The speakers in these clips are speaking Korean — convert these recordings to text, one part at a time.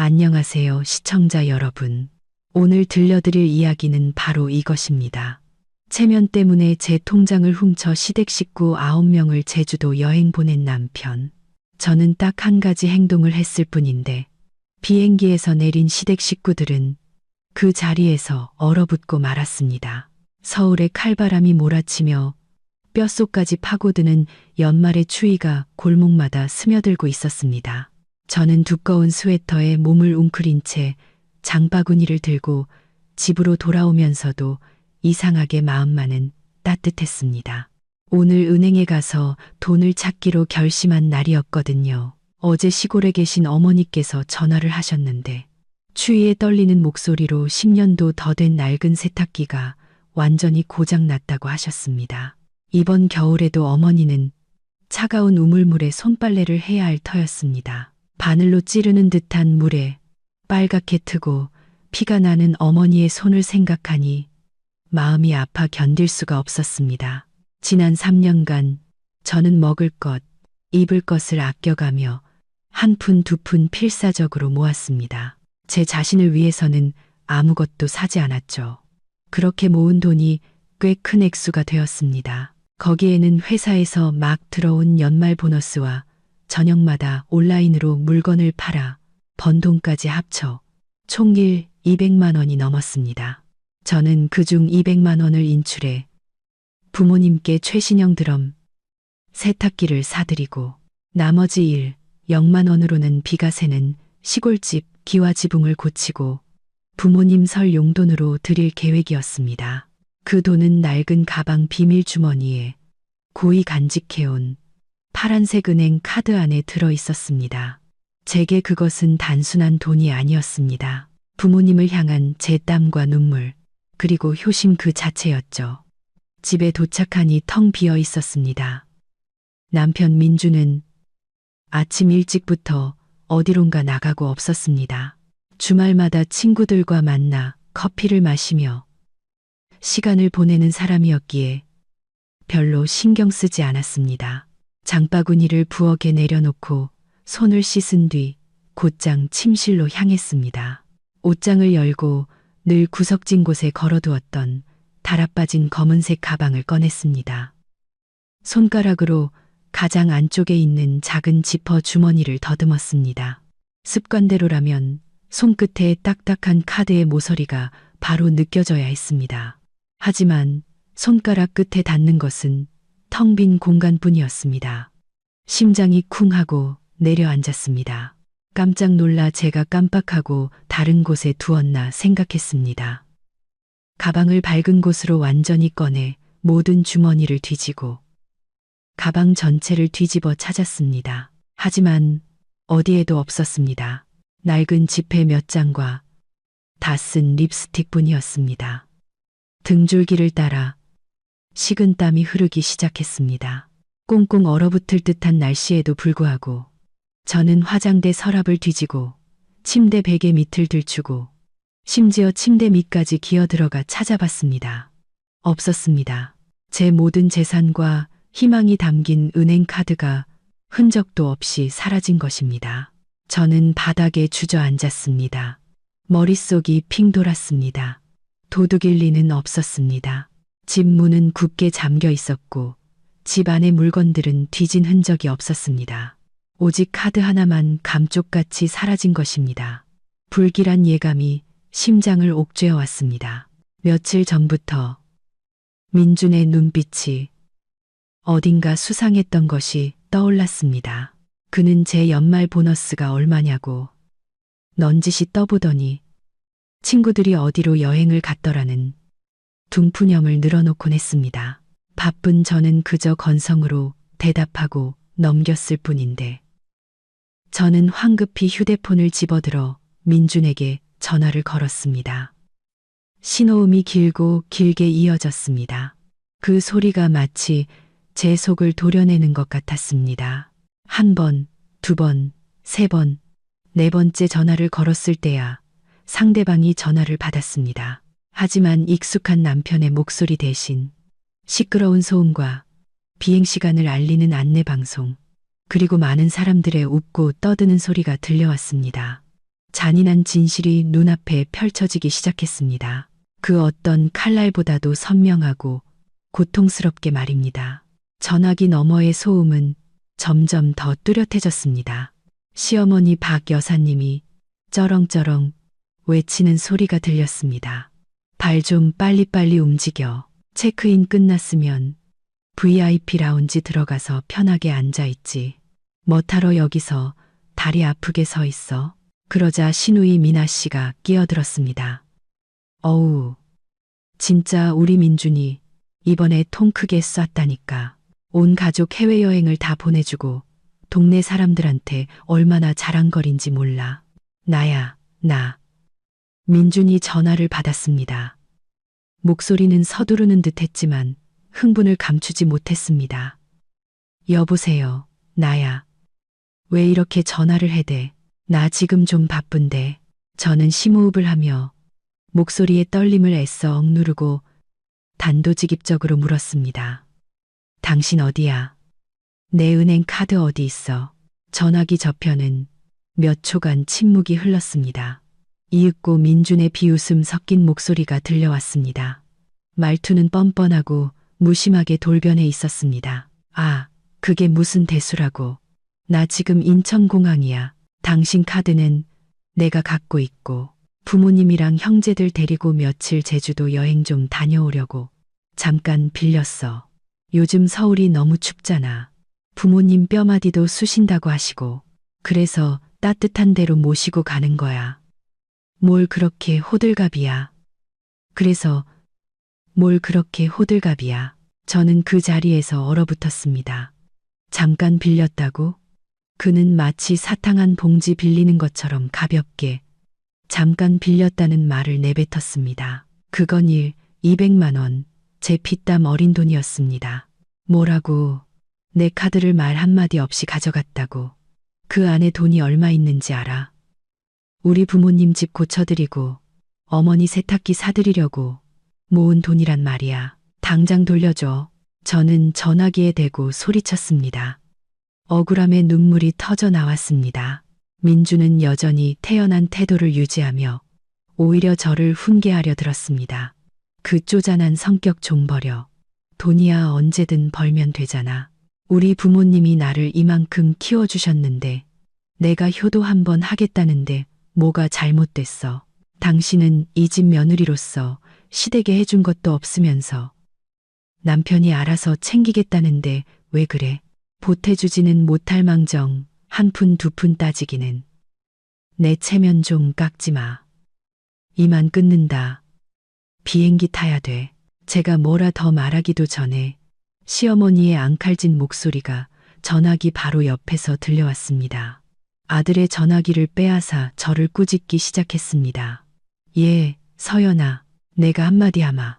안녕하세요, 시청자 여러분. 오늘 들려드릴 이야기는 바로 이것입니다. 체면 때문에 제 통장을 훔쳐 시댁 식구 9명을 제주도 여행 보낸 남편. 저는 딱 한 가지 행동을 했을 뿐인데 비행기에서 내린 시댁 식구들은 그 자리에서 얼어붙고 말았습니다. 서울에 칼바람이 몰아치며 뼛속까지 파고드는 연말의 추위가 골목마다 스며들고 있었습니다. 저는 두꺼운 스웨터에 몸을 웅크린 채 장바구니를 들고 집으로 돌아오면서도 이상하게 마음만은 따뜻했습니다. 오늘 은행에 가서 돈을 찾기로 결심한 날이었거든요. 어제 시골에 계신 어머니께서 전화를 하셨는데 추위에 떨리는 목소리로 10년도 더 된 낡은 세탁기가 완전히 고장났다고 하셨습니다. 이번 겨울에도 어머니는 차가운 우물물에 손빨래를 해야 할 터였습니다. 바늘로 찌르는 듯한 물에 빨갛게 트고 피가 나는 어머니의 손을 생각하니 마음이 아파 견딜 수가 없었습니다. 지난 3년간 저는 먹을 것, 입을 것을 아껴가며 한 푼 두 푼 필사적으로 모았습니다. 제 자신을 위해서는 아무것도 사지 않았죠. 그렇게 모은 돈이 꽤 큰 액수가 되었습니다. 거기에는 회사에서 막 들어온 연말 보너스와 저녁마다 온라인으로 물건을 팔아 번 돈까지 합쳐 총일 200만 원이 넘었습니다. 저는 그중 200만 원을 인출해 부모님께 최신형 드럼, 세탁기를 사드리고 나머지 0만 원으로는 비가 새는 시골집 기와 지붕을 고치고 부모님 설 용돈으로 드릴 계획이었습니다. 그 돈은 낡은 가방 비밀 주머니에 고이 간직해온 파란색 은행 카드 안에 들어 있었습니다. 제게 그것은 단순한 돈이 아니었습니다. 부모님을 향한 제 땀과 눈물, 그리고 효심 그 자체였죠. 집에 도착하니 텅 비어 있었습니다. 남편 민주는 아침 일찍부터 어디론가 나가고 없었습니다. 주말마다 친구들과 만나 커피를 마시며 시간을 보내는 사람이었기에 별로 신경 쓰지 않았습니다. 장바구니를 부엌에 내려놓고 손을 씻은 뒤 곧장 침실로 향했습니다. 옷장을 열고 늘 구석진 곳에 걸어두었던 달아빠진 검은색 가방을 꺼냈습니다. 손가락으로 가장 안쪽에 있는 작은 지퍼 주머니를 더듬었습니다. 습관대로라면 손끝에 딱딱한 카드의 모서리가 바로 느껴져야 했습니다. 하지만 손가락 끝에 닿는 것은 텅 빈 공간뿐이었습니다. 심장이 쿵 하고 내려앉았습니다. 깜짝 놀라 제가 깜빡하고 다른 곳에 두었나 생각했습니다. 가방을 밝은 곳으로 완전히 꺼내 모든 주머니를 뒤지고 가방 전체를 뒤집어 찾았습니다. 하지만 어디에도 없었습니다. 낡은 지폐 몇 장과 다 쓴 립스틱뿐이었습니다. 등줄기를 따라 식은 땀이 흐르기 시작했습니다. 꽁꽁 얼어붙을 듯한 날씨에도 불구하고 저는 화장대 서랍을 뒤지고 침대 베개 밑을 들추고 심지어 침대 밑까지 기어들어가 찾아봤습니다. 없었습니다. 제 모든 재산과 희망이 담긴 은행 카드가 흔적도 없이 사라진 것입니다. 저는 바닥에 주저앉았습니다. 머릿속이 핑 돌았습니다. 도둑일 리는 없었습니다. 집 문은 굳게 잠겨 있었고 집 안의 물건들은 뒤진 흔적이 없었습니다. 오직 카드 하나만 감쪽같이 사라진 것입니다. 불길한 예감이 심장을 옥죄어 왔습니다. 며칠 전부터 민준의 눈빛이 어딘가 수상했던 것이 떠올랐습니다. 그는 제 연말 보너스가 얼마냐고 넌지시 떠보더니 친구들이 어디로 여행을 갔더라는 둥푸념을 늘어놓곤 했습니다. 바쁜 저는 그저 건성으로 대답하고 넘겼을 뿐인데 저는 황급히 휴대폰을 집어들어 민준에게 전화를 걸었습니다. 신호음이 길고 길게 이어졌습니다. 그 소리가 마치 제 속을 도려내는 것 같았습니다. 한 번, 두 번, 세 번, 네 번째 전화를 걸었을 때야 상대방이 전화를 받았습니다. 하지만 익숙한 남편의 목소리 대신 시끄러운 소음과 비행시간을 알리는 안내방송, 그리고 많은 사람들의 웃고 떠드는 소리가 들려왔습니다. 잔인한 진실이 눈앞에 펼쳐지기 시작했습니다. 그 어떤 칼날보다도 선명하고 고통스럽게 말입니다. 전화기 너머의 소음은 점점 더 뚜렷해졌습니다. 시어머니 박 여사님이 쩌렁쩌렁 외치는 소리가 들렸습니다. 발 좀 빨리빨리 움직여. 체크인 끝났으면 VIP 라운지 들어가서 편하게 앉아있지. 뭐하러 여기서 다리 아프게 서 있어. 그러자 시누이 미나 씨가 끼어들었습니다. 어우, 진짜 우리 민준이 이번에 통 크게 쐈다니까. 온 가족 해외여행을 다 보내주고 동네 사람들한테 얼마나 자랑거린지 몰라. 나야, 나. 민준이 전화를 받았습니다. 목소리는 서두르는 듯 했지만 흥분을 감추지 못했습니다. 여보세요, 나야. 왜 이렇게 전화를 해대? 나 지금 좀 바쁜데. 저는 심호흡을 하며 목소리의 떨림을 애써 억누르고 단도직입적으로 물었습니다. 당신 어디야? 내 은행 카드 어디 있어? 전화기 저편은 몇 초간 침묵이 흘렀습니다. 이윽고 민준의 비웃음 섞인 목소리가 들려왔습니다. 말투는 뻔뻔하고 무심하게 돌변해 있었습니다. 아, 그게 무슨 대수라고. 나 지금 인천공항이야. 당신 카드는 내가 갖고 있고 부모님이랑 형제들 데리고 며칠 제주도 여행 좀 다녀오려고 잠깐 빌렸어. 요즘 서울이 너무 춥잖아. 부모님 뼈마디도 쑤신다고 하시고 그래서 따뜻한 데로 모시고 가는 거야. 뭘 그렇게 호들갑이야. 그래서 뭘 그렇게 호들갑이야. 저는 그 자리에서 얼어붙었습니다. 잠깐 빌렸다고? 그는 마치 사탕 한 봉지 빌리는 것처럼 가볍게 잠깐 빌렸다는 말을 내뱉었습니다. 그건 200만 원, 제 피땀 어린 돈이었습니다. 뭐라고? 내 카드를 말 한마디 없이 가져갔다고. 그 안에 돈이 얼마 있는지 알아? 우리 부모님 집 고쳐드리고 어머니 세탁기 사드리려고 모은 돈이란 말이야. 당장 돌려줘. 저는 전화기에 대고 소리쳤습니다. 억울함에 눈물이 터져 나왔습니다. 민주는 여전히 태연한 태도를 유지하며 오히려 저를 훈계하려 들었습니다. 그 쪼잔한 성격 좀 버려. 돈이야 언제든 벌면 되잖아. 우리 부모님이 나를 이만큼 키워주셨는데 내가 효도 한번 하겠다는데 뭐가 잘못됐어. 당신은 이 집 며느리로서 시댁에 해준 것도 없으면서 남편이 알아서 챙기겠다는데 왜 그래? 보태주지는 못할 망정 한 푼 두 푼 따지기는. 내 체면 좀 깎지 마. 이만 끊는다. 비행기 타야 돼. 제가 뭐라 더 말하기도 전에 시어머니의 앙칼진 목소리가 전화기 바로 옆에서 들려왔습니다. 아들의 전화기를 빼앗아 저를 꾸짖기 시작했습니다. 예, 서연아, 내가 한마디 하마.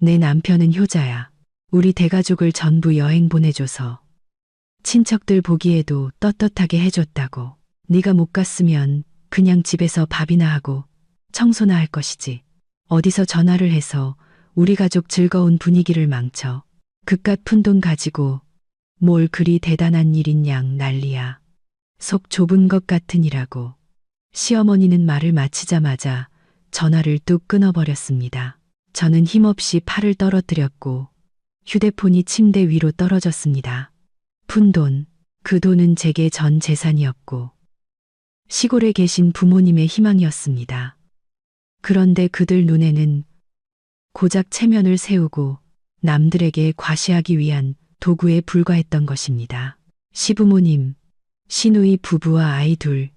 내 남편은 효자야. 우리 대가족을 전부 여행 보내줘서 친척들 보기에도 떳떳하게 해줬다고. 네가 못 갔으면 그냥 집에서 밥이나 하고 청소나 할 것이지. 어디서 전화를 해서 우리 가족 즐거운 분위기를 망쳐. 그깟 푼돈 가지고 뭘 그리 대단한 일인 양 난리야. 속 좁은 것 같으니라고. 시어머니는 말을 마치자마자 전화를 뚝 끊어버렸습니다. 저는 힘없이 팔을 떨어뜨렸고 휴대폰이 침대 위로 떨어졌습니다. 푼돈, 그 돈은 제게 전 재산이었고 시골에 계신 부모님의 희망이었습니다. 그런데 그들 눈에는 고작 체면을 세우고 남들에게 과시하기 위한 도구에 불과했던 것입니다. 시부모님, 시누이 부부와 아이 둘,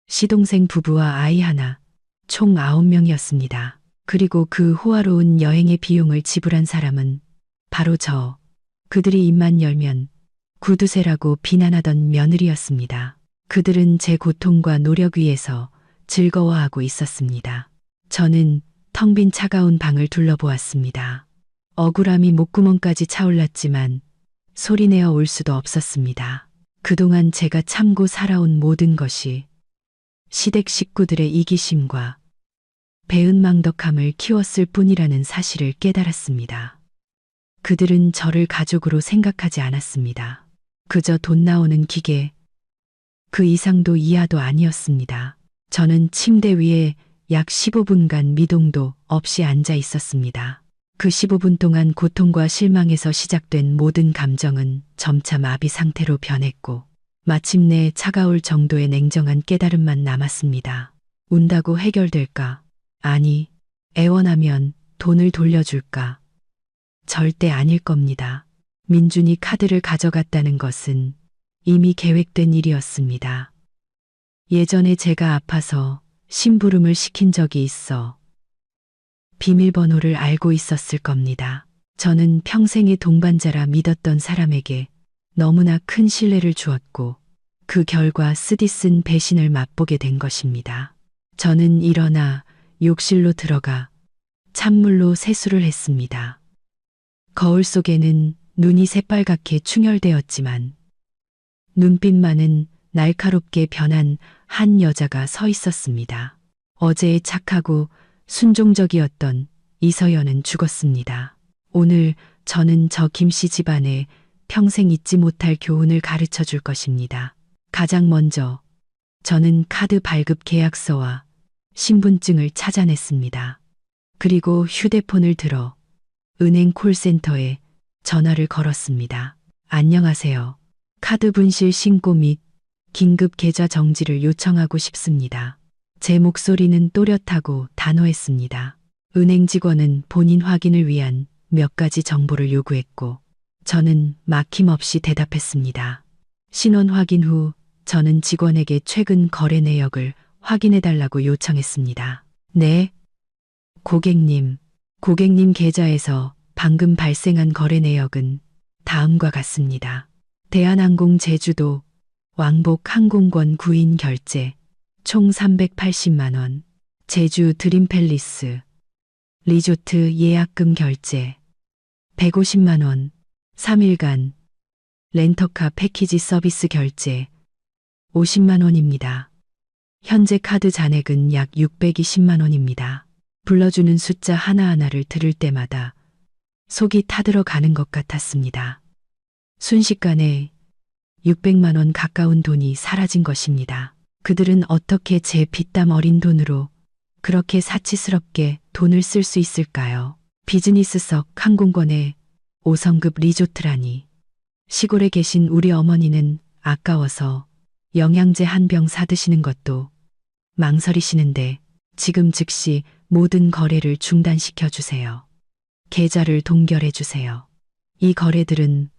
시동생 부부와 아이 하나, 총 9명이었습니다. 그리고 그 호화로운 여행의 비용을 지불한 사람은 바로 저, 그들이 입만 열면 구두쇠라고 비난하던 며느리였습니다. 그들은 제 고통과 노력 위에서 즐거워하고 있었습니다. 저는 텅 빈 차가운 방을 둘러보았습니다. 억울함이 목구멍까지 차올랐지만 소리내어 올 수도 없었습니다. 그동안 제가 참고 살아온 모든 것이 시댁 식구들의 이기심과 배은망덕함을 키웠을 뿐이라는 사실을 깨달았습니다. 그들은 저를 가족으로 생각하지 않았습니다. 그저 돈 나오는 기계, 그 이상도 이하도 아니었습니다. 저는 침대 위에 약 15분간 미동도 없이 앉아 있었습니다. 그 15분 동안 고통과 실망에서 시작된 모든 감정은 점차 마비 상태로 변했고 마침내 차가울 정도의 냉정한 깨달음만 남았습니다. 운다고 해결될까? 아니, 애원하면 돈을 돌려줄까? 절대 아닐 겁니다. 민준이 카드를 가져갔다는 것은 이미 계획된 일이었습니다. 예전에 제가 아파서 심부름을 시킨 적이 있어 비밀번호를 알고 있었을 겁니다. 저는 평생의 동반자라 믿었던 사람에게 너무나 큰 신뢰를 주었고 그 결과 쓰디쓴 배신을 맛보게 된 것입니다. 저는 일어나 욕실로 들어가 찬물로 세수를 했습니다. 거울 속에는 눈이 새빨갛게 충혈되었지만 눈빛만은 날카롭게 변한 한 여자가 서 있었습니다. 어제의 착하고 순종적이었던 이서연은 죽었습니다. 오늘 저는 저 김씨 집안에 평생 잊지 못할 교훈을 가르쳐 줄 것입니다. 가장 먼저 저는 카드 발급 계약서와 신분증을 찾아냈습니다. 그리고 휴대폰을 들어 은행 콜센터에 전화를 걸었습니다. 안녕하세요. 카드 분실 신고 및 긴급 계좌 정지를 요청하고 싶습니다. 제 목소리는 또렷하고 단호했습니다. 은행 직원은 본인 확인을 위한 몇 가지 정보를 요구했고 저는 막힘없이 대답했습니다. 신원 확인 후 저는 직원에게 최근 거래 내역을 확인해달라고 요청했습니다. 네, 고객님 계좌에서 방금 발생한 거래 내역은 다음과 같습니다. 대한항공 제주도 왕복 항공권 구인 결제 총 380만 원, 제주 드림팰리스 리조트 예약금 결제 150만 원, 3일간 렌터카 패키지 서비스 결제 50만 원입니다. 현재 카드 잔액은 약 620만 원입니다. 불러주는 숫자 하나하나를 들을 때마다 속이 타들어가는 것 같았습니다. 순식간에 600만 원 가까운 돈이 사라진 것입니다. 그들은 어떻게 제 핏땀 어린 돈으로 그렇게 사치스럽게 돈을 쓸 수 있을까요? 비즈니스석 항공권에 5성급 리조트라니. 시골에 계신 우리 어머니는 아까워서 영양제 한 병 사드시는 것도 망설이시는데 지금 즉시 모든 거래를 중단시켜 주세요. 계좌를 동결해 주세요. 이 거래들은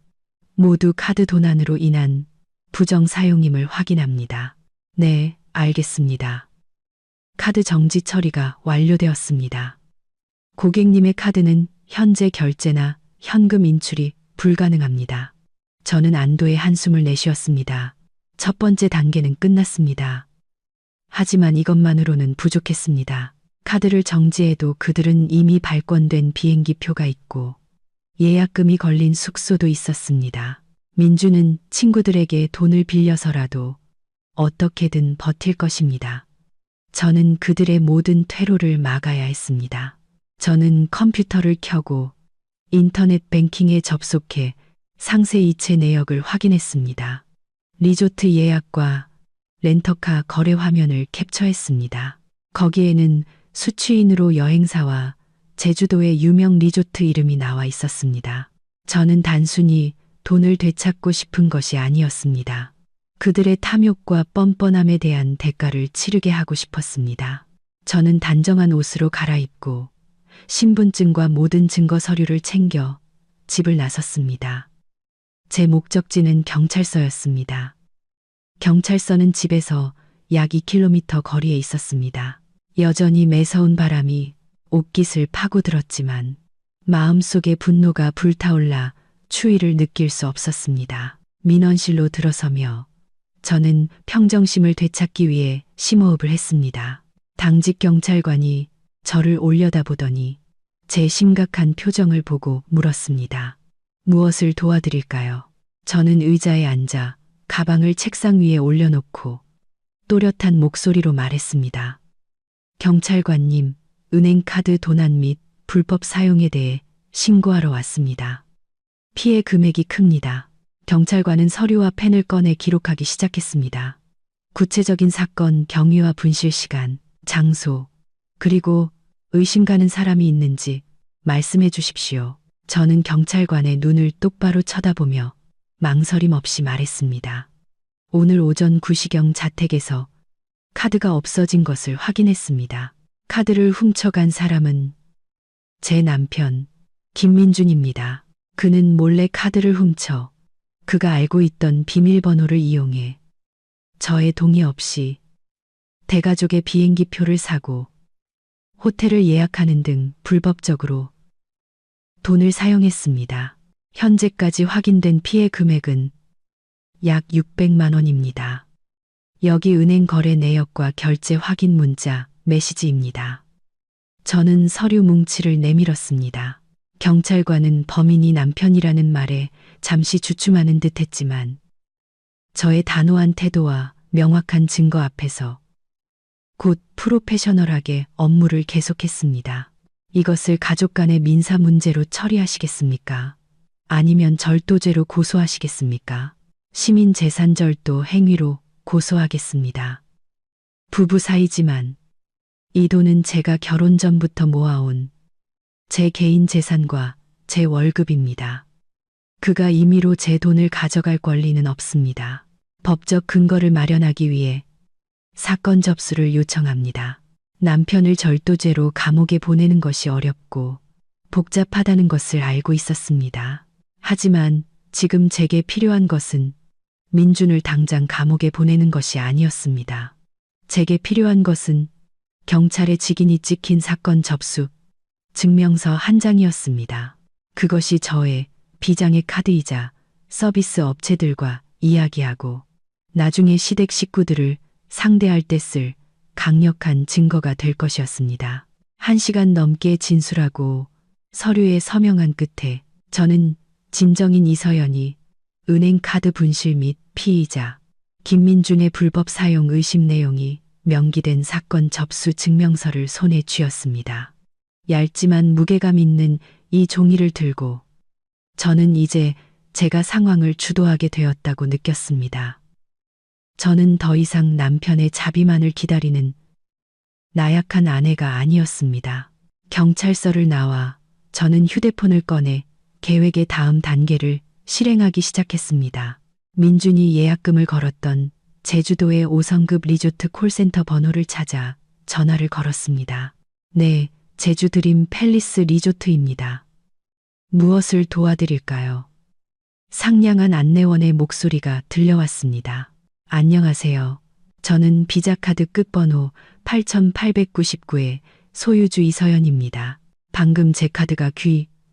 모두 카드 도난으로 인한 부정 사용임을 확인합니다. 네, 알겠습니다. 카드 정지 처리가 완료되었습니다. 고객님의 카드는 현재 결제나 현금 인출이 불가능합니다. 저는 안도의 한숨을 내쉬었습니다. 첫 번째 단계는 끝났습니다. 하지만 이것만으로는 부족했습니다. 카드를 정지해도 그들은 이미 발권된 비행기 표가 있고 예약금이 걸린 숙소도 있었습니다. 민주는 친구들에게 돈을 빌려서라도 어떻게든 버틸 것입니다. 저는 그들의 모든 퇴로를 막아야 했습니다. 저는 컴퓨터를 켜고 인터넷 뱅킹에 접속해 상세 이체 내역을 확인했습니다. 리조트 예약과 렌터카 거래 화면을 캡처했습니다. 거기에는 수취인으로 여행사와 제주도의 유명 리조트 이름이 나와 있었습니다. 저는 단순히 돈을 되찾고 싶은 것이 아니었습니다. 그들의 탐욕과 뻔뻔함에 대한 대가를 치르게 하고 싶었습니다. 저는 단정한 옷으로 갈아입고 신분증과 모든 증거 서류를 챙겨 집을 나섰습니다. 제 목적지는 경찰서였습니다. 경찰서는 집에서 약 2km 거리에 있었습니다. 여전히 매서운 바람이 옷깃을 파고들었지만 마음속에 분노가 불타올라 추위를 느낄 수 없었습니다. 민원실로 들어서며 저는 평정심을 되찾기 위해 심호흡을 했습니다. 당직 경찰관이 저를 올려다보더니 제 심각한 표정을 보고 물었습니다. 무엇을 도와드릴까요? 저는 의자에 앉아 가방을 책상 위에 올려놓고 또렷한 목소리로 말했습니다. 경찰관님, 은행카드 도난 및 불법 사용에 대해 신고하러 왔습니다. 피해 금액이 큽니다. 경찰관은 서류와 펜을 꺼내 기록하기 시작했습니다. 구체적인 사건, 경위와 분실 시간, 장소, 그리고 의심 가는 사람이 있는지 말씀해 주십시오. 저는 경찰관의 눈을 똑바로 쳐다보며 망설임 없이 말했습니다. 오늘 오전 9시경 자택에서 카드가 없어진 것을 확인했습니다. 카드를 훔쳐간 사람은 제 남편 김민준입니다. 그는 몰래 카드를 훔쳐 그가 알고 있던 비밀번호를 이용해 저의 동의 없이 대가족의 비행기표를 사고 호텔을 예약하는 등 불법적으로 돈을 사용했습니다. 현재까지 확인된 피해 금액은 약 600만 원입니다. 여기 은행 거래 내역과 결제 확인 문자, 메시지입니다. 저는 서류 뭉치를 내밀었습니다. 경찰관은 범인이 남편이라는 말에 잠시 주춤하는 듯 했지만 저의 단호한 태도와 명확한 증거 앞에서 곧 프로페셔널하게 업무를 계속했습니다. 이것을 가족 간의 민사 문제로 처리하시겠습니까? 아니면 절도죄로 고소하시겠습니까? 시민재산절도 행위로 고소하겠습니다. 부부 사이지만 이 돈은 제가 결혼 전부터 모아온 제 개인 재산과 제 월급입니다. 그가 임의로 제 돈을 가져갈 권리는 없습니다. 법적 근거를 마련하기 위해 사건 접수를 요청합니다. 남편을 절도죄로 감옥에 보내는 것이 어렵고 복잡하다는 것을 알고 있었습니다. 하지만 지금 제게 필요한 것은 민준을 당장 감옥에 보내는 것이 아니었습니다. 제게 필요한 것은 경찰의 직인이 찍힌 사건 접수 증명서 한 장이었습니다. 그것이 저의 비장의 카드이자 서비스 업체들과 이야기하고 나중에 시댁 식구들을 상대할 때 쓸 강력한 증거가 될 것이었습니다. 1시간 넘게 진술하고 서류에 서명한 끝에 저는 진정인 이서연이 은행 카드 분실 및 피의자 김민준의 불법 사용 의심 내용이 명기된 사건 접수 증명서를 손에 쥐었습니다. 얇지만 무게감 있는 이 종이를 들고 저는 이제 제가 상황을 주도하게 되었다고 느꼈습니다. 저는 더 이상 남편의 자비만을 기다리는 나약한 아내가 아니었습니다. 경찰서를 나와 저는 휴대폰을 꺼내 계획의 다음 단계를 실행하기 시작했습니다. 민준이 예약금을 걸었던 제주도의 5성급 리조트 콜센터 번호를 찾아 전화를 걸었습니다. 네, 제주 드림 팰리스 리조트입니다. 무엇을 도와드릴까요? 상냥한 안내원의 목소리가 들려왔습니다. 안녕하세요. 저는 비자카드 끝번호 8899의 소유주 이서연입니다. 방금 제 카드가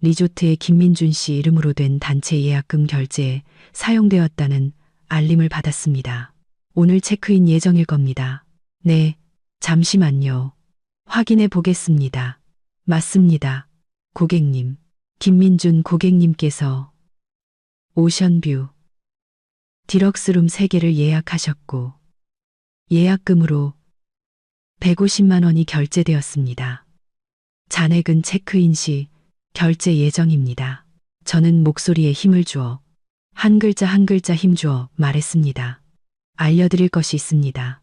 리조트의 김민준 씨 이름으로 된 단체 예약금 결제에 사용되었다는 알림을 받았습니다. 오늘 체크인 예정일 겁니다. 네, 잠시만요. 확인해 보겠습니다. 맞습니다. 고객님. 김민준 고객님께서 오션뷰 디럭스룸 3개를 예약하셨고 예약금으로 150만 원이 결제되었습니다. 잔액은 체크인 시 결제 예정입니다. 저는 목소리에 힘을 주어 한 글자 한 글자 힘주어 말했습니다. 알려드릴 것이 있습니다.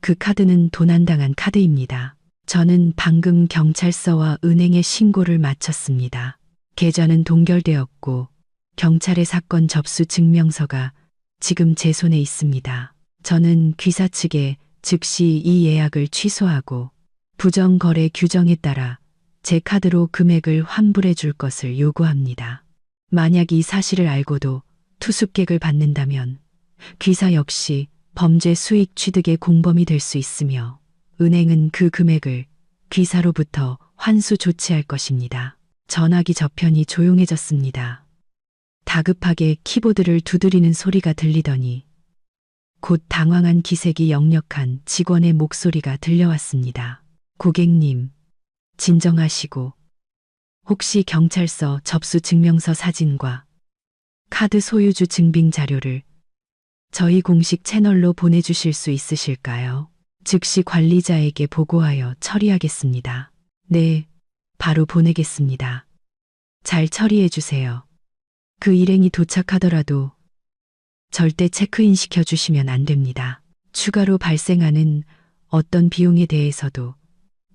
그 카드는 도난당한 카드입니다. 저는 방금 경찰서와 은행에 신고를 마쳤습니다. 계좌는 동결되었고 경찰의 사건 접수 증명서가 지금 제 손에 있습니다. 저는 귀사 측에 즉시 이 예약을 취소하고 부정거래 규정에 따라 제 카드로 금액을 환불해 줄 것을 요구합니다. 만약 이 사실을 알고도 투숙객을 받는다면 귀사 역시 범죄 수익 취득의 공범이 될 수 있으며 은행은 그 금액을 귀사로부터 환수 조치할 것입니다. 전화기 저편이 조용해졌습니다. 다급하게 키보드를 두드리는 소리가 들리더니 곧 당황한 기색이 역력한 직원의 목소리가 들려왔습니다. 고객님, 진정하시고 혹시 경찰서 접수 증명서 사진과 카드 소유주 증빙 자료를 저희 공식 채널로 보내주실 수 있으실까요? 즉시 관리자에게 보고하여 처리하겠습니다. 네, 바로 보내겠습니다. 잘 처리해 주세요. 그 일행이 도착하더라도 절대 체크인 시켜주시면 안 됩니다. 추가로 발생하는 어떤 비용에 대해서도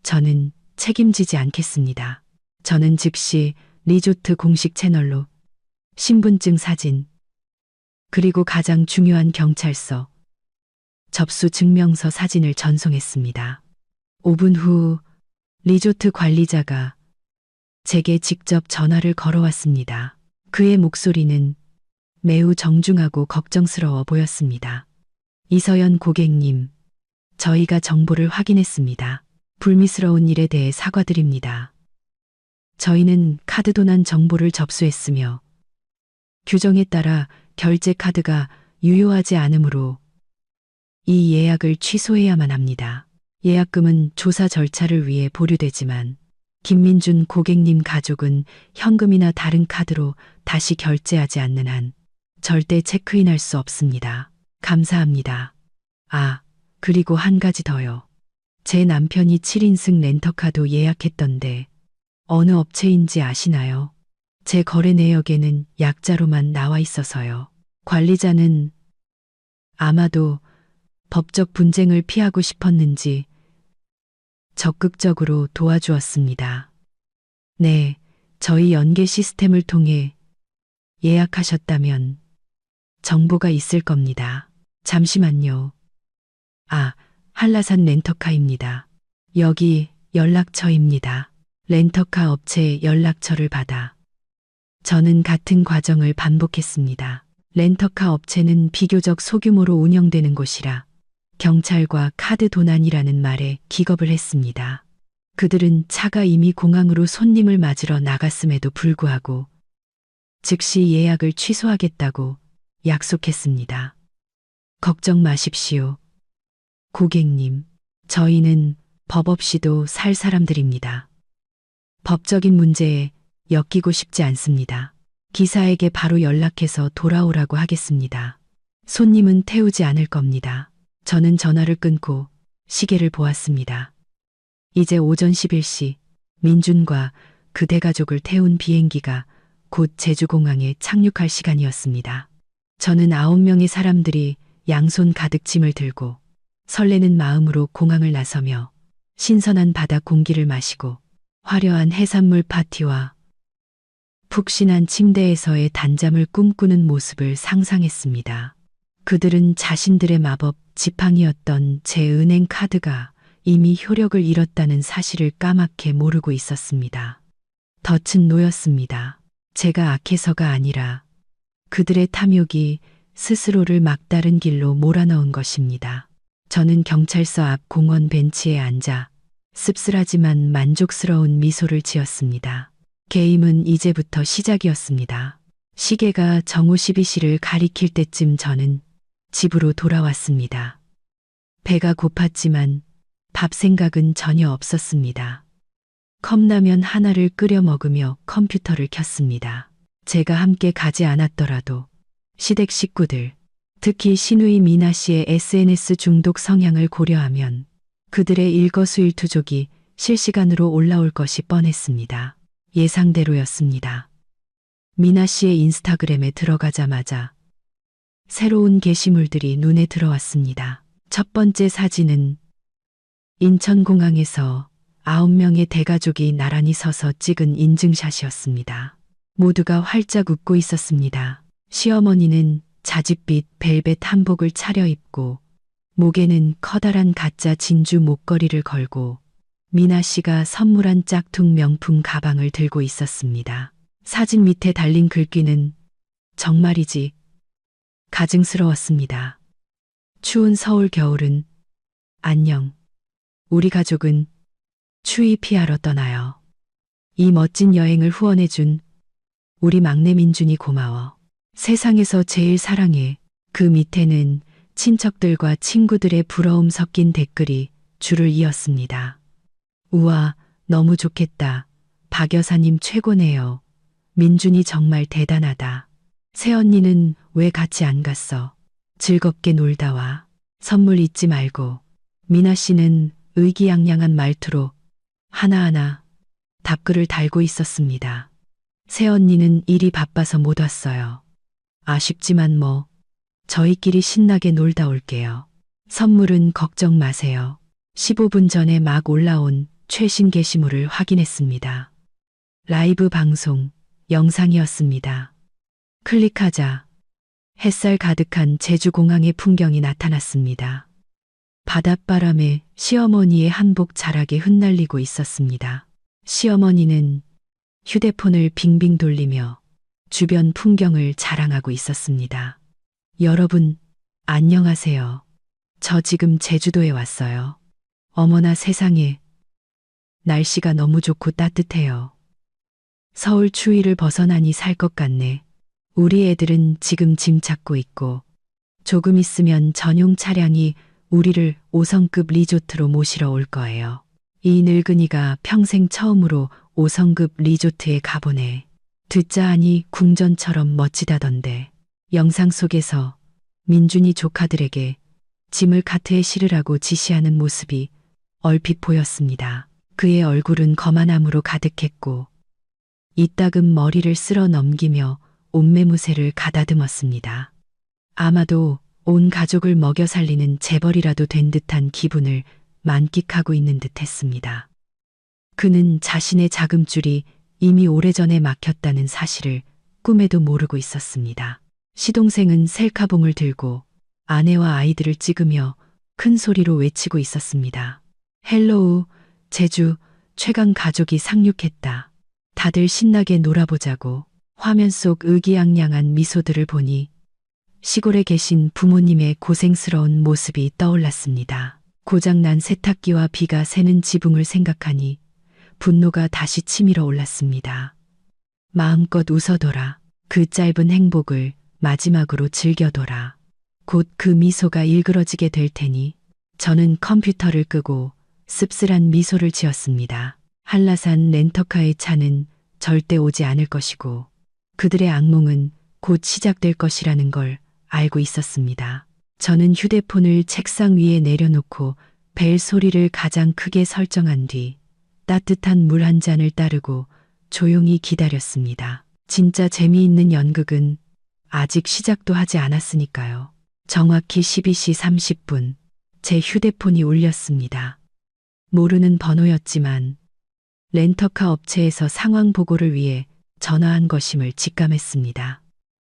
저는 책임지지 않겠습니다. 저는 즉시 리조트 공식 채널로 신분증 사진, 그리고 가장 중요한 경찰서, 접수 증명서 사진을 전송했습니다. 5분 후 리조트 관리자가 제게 직접 전화를 걸어왔습니다. 그의 목소리는 매우 정중하고 걱정스러워 보였습니다. 이서연 고객님, 저희가 정보를 확인했습니다. 불미스러운 일에 대해 사과드립니다. 저희는 카드 도난 정보를 접수했으며 규정에 따라 결제 카드가 유효하지 않으므로 이 예약을 취소해야만 합니다. 예약금은 조사 절차를 위해 보류되지만 김민준 고객님 가족은 현금이나 다른 카드로 다시 결제하지 않는 한 절대 체크인할 수 없습니다. 감사합니다. 아, 그리고 한 가지 더요. 제 남편이 7인승 렌터카도 예약했던데 어느 업체인지 아시나요? 제 거래 내역에는 약자로만 나와 있어서요. 관리자는 아마도 법적 분쟁을 피하고 싶었는지 적극적으로 도와주었습니다. 네, 저희 연계 시스템을 통해 예약하셨다면 정보가 있을 겁니다. 잠시만요. 아, 한라산 렌터카입니다. 여기 연락처입니다. 렌터카 업체 연락처를 받아 저는 같은 과정을 반복했습니다. 렌터카 업체는 비교적 소규모로 운영되는 곳이라 경찰과 카드 도난이라는 말에 기겁을 했습니다. 그들은 차가 이미 공항으로 손님을 맞으러 나갔음에도 불구하고 즉시 예약을 취소하겠다고 약속했습니다. 걱정 마십시오. 고객님, 저희는 법 없이도 살 사람들입니다. 법적인 문제에 엮이고 싶지 않습니다. 기사에게 바로 연락해서 돌아오라고 하겠습니다. 손님은 태우지 않을 겁니다. 저는 전화를 끊고 시계를 보았습니다. 이제 오전 11시 민준과 그 대가족을 태운 비행기가 곧 제주공항에 착륙할 시간이었습니다. 저는 9명의 사람들이 양손 가득 짐을 들고 설레는 마음으로 공항을 나서며 신선한 바다 공기를 마시고 화려한 해산물 파티와 푹신한 침대에서의 단잠을 꿈꾸는 모습을 상상했습니다. 그들은 자신들의 마법 지팡이였던 제 은행 카드가 이미 효력을 잃었다는 사실을 까맣게 모르고 있었습니다. 덫은 놓였습니다. 제가 악해서가 아니라 그들의 탐욕이 스스로를 막다른 길로 몰아넣은 것입니다. 저는 경찰서 앞 공원 벤치에 앉아 씁쓸하지만 만족스러운 미소를 지었습니다. 게임은 이제부터 시작이었습니다. 시계가 정오 12시를 가리킬 때쯤 저는 집으로 돌아왔습니다. 배가 고팠지만 밥 생각은 전혀 없었습니다. 컵라면 하나를 끓여 먹으며 컴퓨터를 켰습니다. 제가 함께 가지 않았더라도 시댁 식구들, 특히 시누이 미나 씨의 SNS 중독 성향을 고려하면 그들의 일거수일투족이 실시간으로 올라올 것이 뻔했습니다. 예상대로였습니다. 미나 씨의 인스타그램에 들어가자마자 새로운 게시물들이 눈에 들어왔습니다. 첫 번째 사진은 인천공항에서 9명의 대가족이 나란히 서서 찍은 인증샷이었습니다. 모두가 활짝 웃고 있었습니다. 시어머니는 자짓빛 벨벳 한복을 차려입고 목에는 커다란 가짜 진주 목걸이를 걸고 미나 씨가 선물한 짝퉁 명품 가방을 들고 있었습니다. 사진 밑에 달린 글귀는 정말이지 가증스러웠습니다. 추운 서울 겨울은 안녕. 우리 가족은 추위 피하러 떠나요. 이 멋진 여행을 후원해준 우리 막내 민준이 고마워. 세상에서 제일 사랑해. 그 밑에는 친척들과 친구들의 부러움 섞인 댓글이 줄을 이었습니다. 우와, 너무 좋겠다. 박 여사님 최고네요. 민준이 정말 대단하다. 새언니는 왜 같이 안 갔어? 즐겁게 놀다 와. 선물 잊지 말고. 미나 씨는 의기양양한 말투로 하나하나 답글을 달고 있었습니다. 새언니는 일이 바빠서 못 왔어요. 아쉽지만 뭐 저희끼리 신나게 놀다 올게요. 선물은 걱정 마세요. 15분 전에 막 올라온 최신 게시물을 확인했습니다. 라이브 방송, 영상이었습니다. 클릭하자 햇살 가득한 제주공항의 풍경이 나타났습니다. 바닷바람에 시어머니의 한복 자락에 흩날리고 있었습니다. 시어머니는 휴대폰을 빙빙 돌리며 주변 풍경을 자랑하고 있었습니다. 여러분, 안녕하세요. 저 지금 제주도에 왔어요. 어머나 세상에. 날씨가 너무 좋고 따뜻해요. 서울 추위를 벗어나니 살 것 같네. 우리 애들은 지금 짐 찾고 있고 조금 있으면 전용 차량이 우리를 5성급 리조트로 모시러 올 거예요. 이 늙은이가 평생 처음으로 5성급 리조트에 가보네. 듣자 하니 궁전처럼 멋지다던데. 영상 속에서 민준이 조카들에게 짐을 카트에 실으라고 지시하는 모습이 얼핏 보였습니다. 그의 얼굴은 거만함으로 가득했고 이따금 머리를 쓸어 넘기며 옷매무새를 가다듬었습니다. 아마도 온 가족을 먹여 살리는 재벌이라도 된 듯한 기분을 만끽하고 있는 듯 했습니다. 그는 자신의 자금줄이 이미 오래전에 막혔다는 사실을 꿈에도 모르고 있었습니다. 시동생은 셀카봉을 들고 아내와 아이들을 찍으며 큰 소리로 외치고 있었습니다. 헬로우, 제주, 최강 가족이 상륙했다. 다들 신나게 놀아보자고. 화면 속 의기양양한 미소들을 보니 시골에 계신 부모님의 고생스러운 모습이 떠올랐습니다. 고장난 세탁기와 비가 새는 지붕을 생각하니 분노가 다시 치밀어 올랐습니다. 마음껏 웃어둬라. 그 짧은 행복을 마지막으로 즐겨둬라. 곧 그 미소가 일그러지게 될 테니. 저는 컴퓨터를 끄고 씁쓸한 미소를 지었습니다. 한라산 렌터카의 차는 절대 오지 않을 것이고 그들의 악몽은 곧 시작될 것이라는 걸 알고 있었습니다. 저는 휴대폰을 책상 위에 내려놓고 벨 소리를 가장 크게 설정한 뒤 따뜻한 물 한 잔을 따르고 조용히 기다렸습니다. 진짜 재미있는 연극은 아직 시작도 하지 않았으니까요. 정확히 12시 30분 제 휴대폰이 울렸습니다. 모르는 번호였지만 렌터카 업체에서 상황 보고를 위해 전화한 것임을 직감했습니다.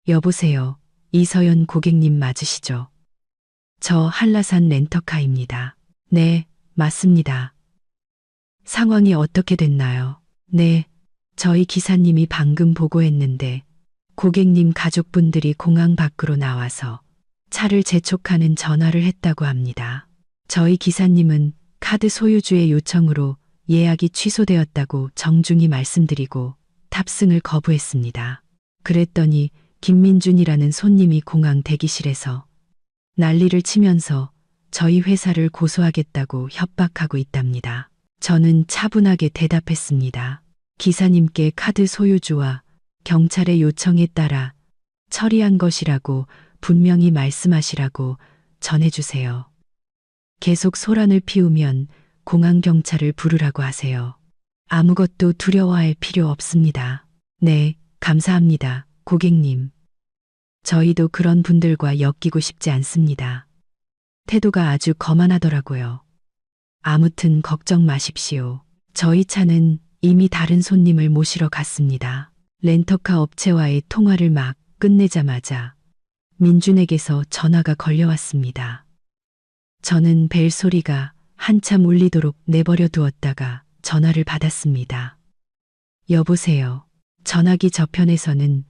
여보세요. 이서연 고객님 맞으시죠? 저 한라산 렌터카입니다. 네, 맞습니다. 상황이 어떻게 됐나요? 네, 저희 기사님이 방금 보고했는데 고객님 가족분들이 공항 밖으로 나와서 차를 재촉하는 전화를 했다고 합니다. 저희 기사님은 카드 소유주의 요청으로 예약이 취소되었다고 정중히 말씀드리고 탑승을 거부했습니다. 그랬더니 김민준이라는 손님이 공항 대기실에서 난리를 치면서 저희 회사를 고소하겠다고 협박하고 있답니다. 저는 차분하게 대답했습니다. 기사님께 카드 소유주와 경찰의 요청에 따라 처리한 것이라고 분명히 말씀하시라고 전해주세요. 계속 소란을 피우면 공항 경찰을 부르라고 하세요. 아무것도 두려워할 필요 없습니다. 네, 감사합니다, 고객님. 저희도 그런 분들과 엮이고 싶지 않습니다. 태도가 아주 거만하더라고요. 아무튼 걱정 마십시오. 저희 차는 이미 다른 손님을 모시러 갔습니다. 렌터카 업체와의 통화를 막 끝내자마자 민준에게서 전화가 걸려왔습니다. 저는 벨 소리가 한참 울리도록 내버려 두었다가 전화를 받았습니다. 여보세요. 전화기 저편에서는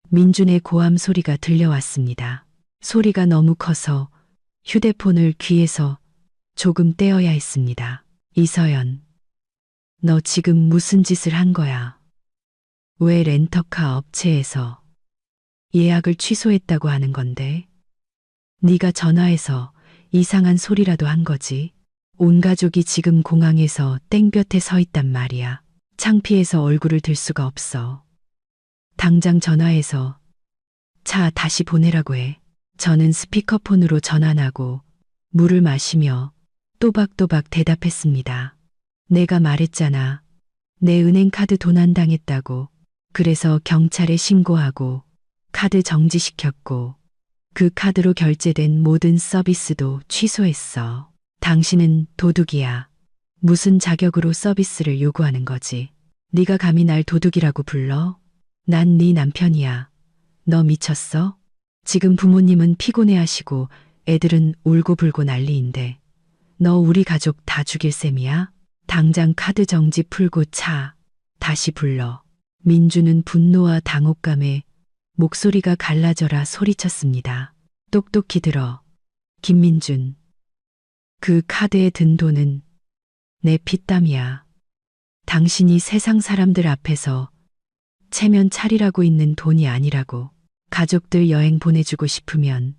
민준의 고함 소리가 들려왔습니다. 소리가 너무 커서 휴대폰을 귀에서 조금 떼어야 했습니다. 이서연, 너 지금 무슨 짓을 한 거야? 왜 렌터카 업체에서 예약을 취소했다고 하는 건데? 네가 전화해서 이상한 소리라도 한 거지? 온 가족이 지금 공항에서 땡볕에 서 있단 말이야. 창피해서 얼굴을 들 수가 없어. 당장 전화해서 차 다시 보내라고 해. 저는 스피커폰으로 전환하고 물을 마시며 또박또박 대답했습니다. 내가 말했잖아. 내 은행카드 도난당했다고. 그래서 경찰에 신고하고 카드 정지시켰고 그 카드로 결제된 모든 서비스도 취소했어. 당신은 도둑이야. 무슨 자격으로 서비스를 요구하는 거지? 네가 감히 날 도둑이라고 불러? 난 네 남편이야. 너 미쳤어? 지금 부모님은 피곤해하시고 애들은 울고불고 난리인데 너 우리 가족 다 죽일 셈이야? 당장 카드 정지 풀고 차. 다시 불러. 민주는 분노와 당혹감에 목소리가 갈라져라 소리쳤습니다. 똑똑히 들어. 김민준. 그 카드에 든 돈은 내 피땀이야. 당신이 세상 사람들 앞에서 체면 차리라고 있는 돈이 아니라고. 가족들 여행 보내주고 싶으면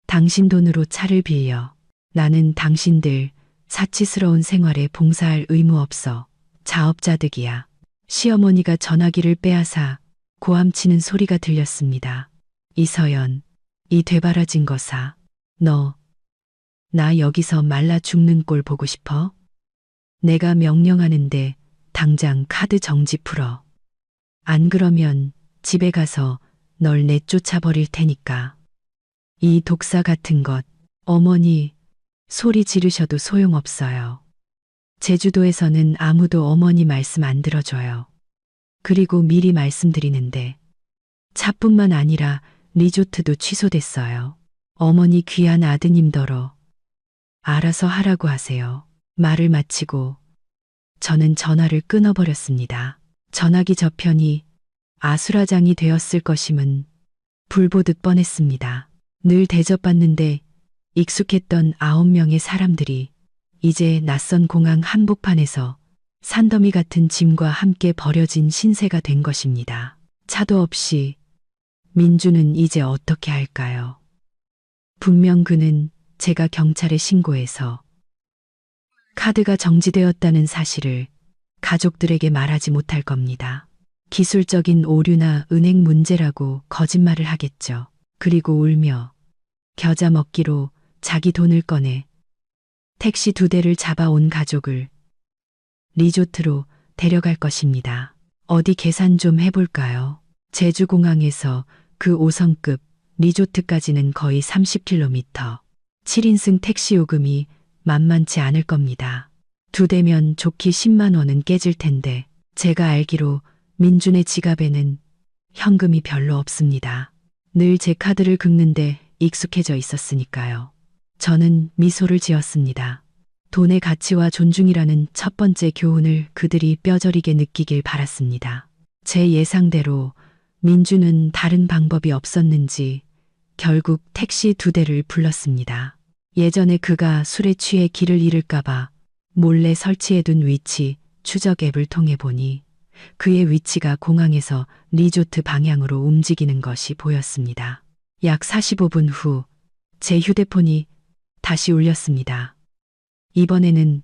당신 돈으로 차를 빌려. 나는 당신들 사치스러운 생활에 봉사할 의무 없어. 자업자득이야. 시어머니가 전화기를 빼앗아 고함치는 소리가 들렸습니다. 이서연, 이 되바라진 거사. 너, 나 여기서 말라 죽는 꼴 보고 싶어? 내가 명령하는데 당장 카드 정지 풀어. 안 그러면 집에 가서 널 내쫓아 버릴 테니까. 이 독사 같은 것, 어머니, 소리 지르셔도 소용없어요. 제주도에서는 아무도 어머니 말씀 안 들어줘요. 그리고 미리 말씀드리는데 차뿐만 아니라 리조트도 취소됐어요. 어머니 귀한 아드님더러 알아서 하라고 하세요. 말을 마치고 저는 전화를 끊어버렸습니다. 전화기 저편이 아수라장이 되었을 것임은 불보듯 뻔했습니다. 늘 대접받는데 익숙했던 9명의 사람들이 이제 낯선 공항 한복판에서 산더미 같은 짐과 함께 버려진 신세가 된 것입니다. 차도 없이 민주는 이제 어떻게 할까요? 분명 그는 제가 경찰에 신고해서 카드가 정지되었다는 사실을 가족들에게 말하지 못할 겁니다. 기술적인 오류나 은행 문제라고 거짓말을 하겠죠. 그리고 울며 겨자 먹기로 자기 돈을 꺼내 택시 2대를 잡아온 가족을 리조트로 데려갈 것입니다. 어디 계산 좀 해볼까요? 제주공항에서 그 5성급 리조트까지는 거의 30km. 7인승 택시 요금이 만만치 않을 겁니다. 2대면 좋게 10만 원은 깨질 텐데 제가 알기로 민준의 지갑에는 현금이 별로 없습니다. 늘 제 카드를 긁는데 익숙해져 있었으니까요. 저는 미소를 지었습니다. 돈의 가치와 존중이라는 첫 번째 교훈을 그들이 뼈저리게 느끼길 바랐습니다. 제 예상대로 민주는 다른 방법이 없었는지 결국 택시 2대를 불렀습니다. 예전에 그가 술에 취해 길을 잃을까봐 몰래 설치해둔 위치 추적 앱을 통해 보니 그의 위치가 공항에서 리조트 방향으로 움직이는 것이 보였습니다. 약 45분 후 제 휴대폰이 다시 울렸습니다. 이번에는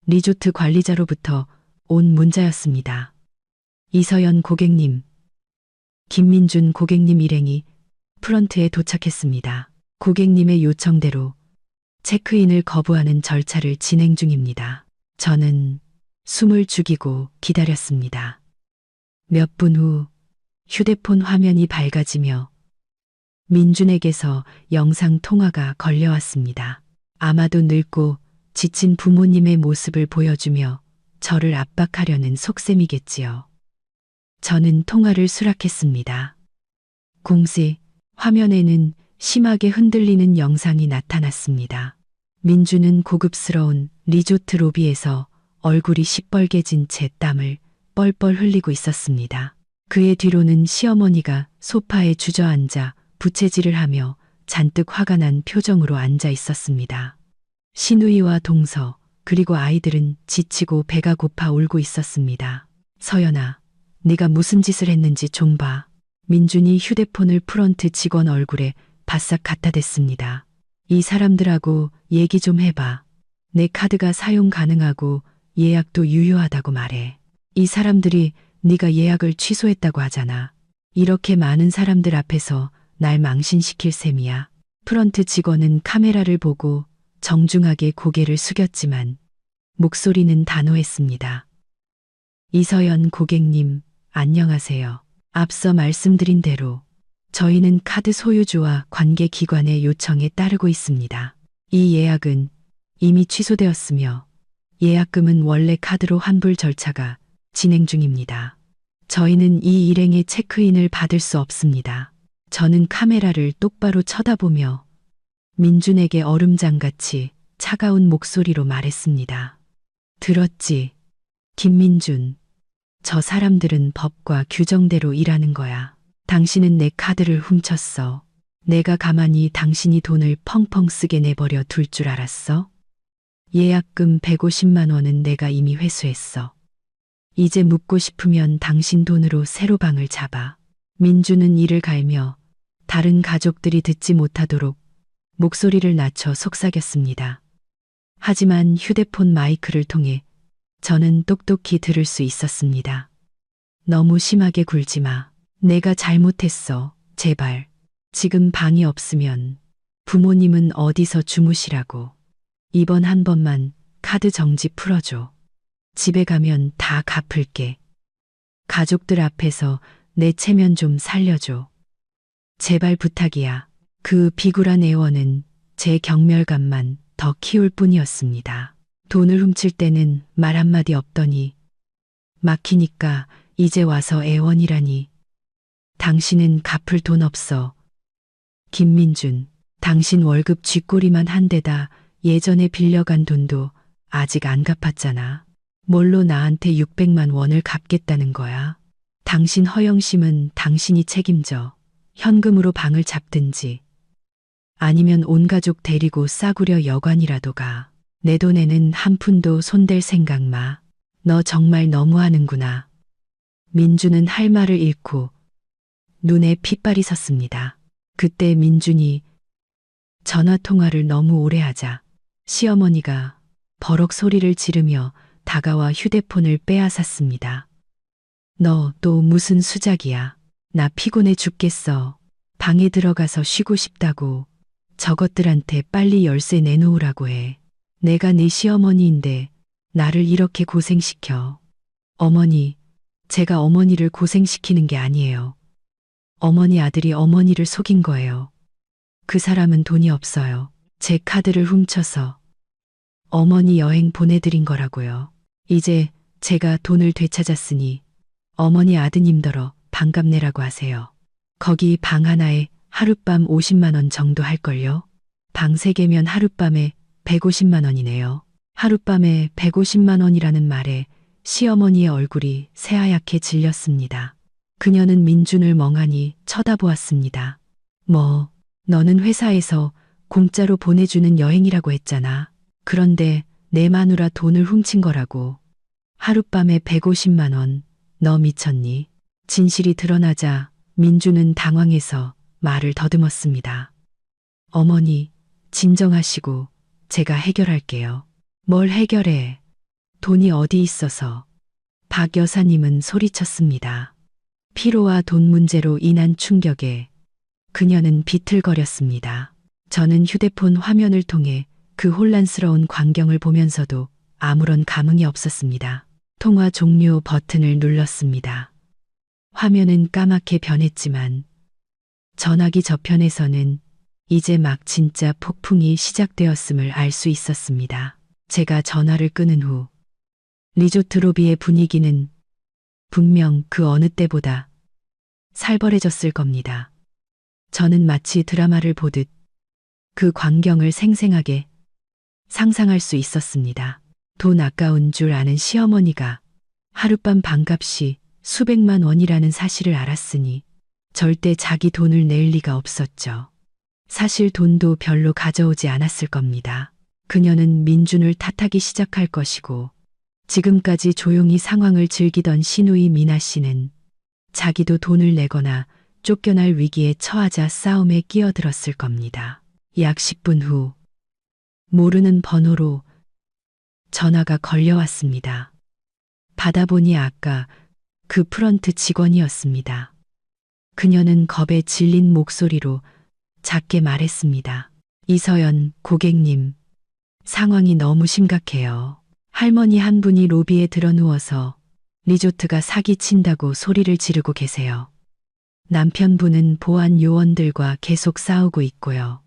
리조트 관리자로부터 온 문자였습니다. 이서연 고객님, 김민준 고객님 일행이 프런트에 도착했습니다. 고객님의 요청대로 체크인을 거부하는 절차를 진행 중입니다. 저는 숨을 죽이고 기다렸습니다. 몇 분 후 휴대폰 화면이 밝아지며 민준에게서 영상 통화가 걸려왔습니다. 아마도 늙고 지친 부모님의 모습을 보여주며 저를 압박하려는 속셈이겠지요. 저는 통화를 수락했습니다. 공시 화면에는 심하게 흔들리는 영상이 나타났습니다. 민주는 고급스러운 리조트 로비에서 얼굴이 시뻘개진 채 땀을 뻘뻘 흘리고 있었습니다. 그의 뒤로는 시어머니가 소파에 주저앉아 부채질을 하며 잔뜩 화가 난 표정으로 앉아 있었습니다. 시누이와 동서 그리고 아이들은 지치고 배가 고파 울고 있었습니다. 서연아, 네가 무슨 짓을 했는지 좀 봐. 민준이 휴대폰을 프런트 직원 얼굴에 바싹 갖다 댔습니다. 이 사람들하고 얘기 좀 해봐. 내 카드가 사용 가능하고 예약도 유효하다고 말해. 이 사람들이 네가 예약을 취소했다고 하잖아. 이렇게 많은 사람들 앞에서 날 망신시킬 셈이야. 프런트 직원은 카메라를 보고 정중하게 고개를 숙였지만 목소리는 단호했습니다. 이서연 고객님, 안녕하세요. 앞서 말씀드린 대로 저희는 카드 소유주와 관계기관의 요청에 따르고 있습니다. 이 예약은 이미 취소되었으며 예약금은 원래 카드로 환불 절차가 진행 중입니다. 저희는 이 일행의 체크인을 받을 수 없습니다. 저는 카메라를 똑바로 쳐다보며 민준에게 얼음장같이 차가운 목소리로 말했습니다. 들었지? 김민준. 저 사람들은 법과 규정대로 일하는 거야. 당신은 내 카드를 훔쳤어. 내가 가만히 당신이 돈을 펑펑 쓰게 내버려 둘 줄 알았어? 예약금 150만 원은 내가 이미 회수했어. 이제 묻고 싶으면 당신 돈으로 새로 방을 잡아. 민주는 이를 갈며 다른 가족들이 듣지 못하도록 목소리를 낮춰 속삭였습니다. 하지만 휴대폰 마이크를 통해 저는 똑똑히 들을 수 있었습니다. 너무 심하게 굴지 마. 내가 잘못했어. 제발. 지금 방이 없으면 부모님은 어디서 주무시라고. 이번 한 번만 카드 정지 풀어줘. 집에 가면 다 갚을게. 가족들 앞에서 내 체면 좀 살려줘. 제발 부탁이야. 그 비굴한 애원은 제 경멸감만 더 키울 뿐이었습니다. 돈을 훔칠 때는 말 한마디 없더니 막히니까 이제 와서 애원이라니. 당신은 갚을 돈 없어. 김민준, 당신 월급 쥐꼬리만 한 데다 예전에 빌려간 돈도 아직 안 갚았잖아. 뭘로 나한테 600만 원을 갚겠다는 거야. 당신 허영심은 당신이 책임져. 현금으로 방을 잡든지 아니면 온 가족 데리고 싸구려 여관이라도 가. 내 돈에는 한 푼도 손댈 생각 마. 너 정말 너무하는구나. 민준은 할 말을 잃고 눈에 핏발이 섰습니다. 그때 민준이 전화 통화를 너무 오래 하자 시어머니가 버럭 소리를 지르며 다가와 휴대폰을 빼앗았습니다. 너 또 무슨 수작이야. 나 피곤해 죽겠어. 방에 들어가서 쉬고 싶다고. 저것들한테 빨리 열쇠 내놓으라고 해. 내가 네 시어머니인데 나를 이렇게 고생시켜. 어머니, 제가 어머니를 고생시키는 게 아니에요. 어머니 아들이 어머니를 속인 거예요. 그 사람은 돈이 없어요. 제 카드를 훔쳐서 어머니 여행 보내드린 거라고요. 이제 제가 돈을 되찾았으니 어머니 아드님더러 반값 내라고 하세요. 거기 방 하나에 하룻밤 50만 원 정도 할걸요. 방 3개면 하룻밤에 150만 원이네요. 하룻밤에 150만 원이라는 말에 시어머니의 얼굴이 새하얗게 질렸습니다. 그녀는 민준을 멍하니 쳐다보았습니다. 뭐, 너는 회사에서 공짜로 보내주는 여행이라고 했잖아. 그런데 내 마누라 돈을 훔친 거라고. 하룻밤에 150만 원, 너 미쳤니? 진실이 드러나자 민준은 당황해서 말을 더듬었습니다. 어머니, 진정하시고 제가 해결할게요. 뭘 해결해? 돈이 어디 있어서. 박 여사님은 소리쳤습니다. 피로와 돈 문제로 인한 충격에 그녀는 비틀거렸습니다. 저는 휴대폰 화면을 통해 그 혼란스러운 광경을 보면서도 아무런 감흥이 없었습니다. 통화 종료 버튼을 눌렀습니다. 화면은 까맣게 변했지만 전화기 저편에서는 이제 막 진짜 폭풍이 시작되었음을 알 수 있었습니다. 제가 전화를 끊은 후 리조트 로비의 분위기는 분명 그 어느 때보다 살벌해졌을 겁니다. 저는 마치 드라마를 보듯 그 광경을 생생하게 상상할 수 있었습니다. 돈 아까운 줄 아는 시어머니가 하룻밤 방값이 수백만 원이라는 사실을 알았으니 절대 자기 돈을 낼 리가 없었죠. 사실 돈도 별로 가져오지 않았을 겁니다. 그녀는 민준을 탓하기 시작할 것이고 지금까지 조용히 상황을 즐기던 시누이 미나 씨는 자기도 돈을 내거나 쫓겨날 위기에 처하자 싸움에 끼어들었을 겁니다. 약 10분 후 모르는 번호로 전화가 걸려왔습니다. 받아보니 아까 그 프런트 직원이었습니다. 그녀는 겁에 질린 목소리로 작게 말했습니다. 이서연 고객님, 상황이 너무 심각해요. 할머니 한 분이 로비에 들어 누워서 리조트가 사기친다고 소리를 지르고 계세요. 남편분은 보안 요원들과 계속 싸우고 있고요.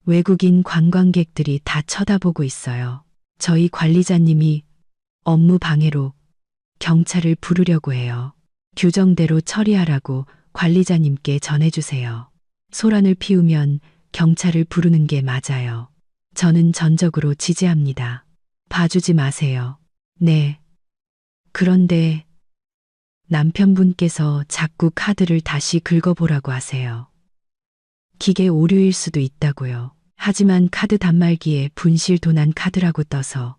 외국인 관광객들이 다 쳐다보고 있어요. 저희 관리자님이 업무 방해로 경찰을 부르려고 해요. 규정대로 처리하라고 관리자님께 전해주세요. 소란을 피우면 경찰을 부르는 게 맞아요. 저는 전적으로 지지합니다. 봐주지 마세요. 네. 그런데 남편분께서 자꾸 카드를 다시 긁어보라고 하세요. 기계 오류일 수도 있다고요. 하지만 카드 단말기에 분실 도난 카드라고 떠서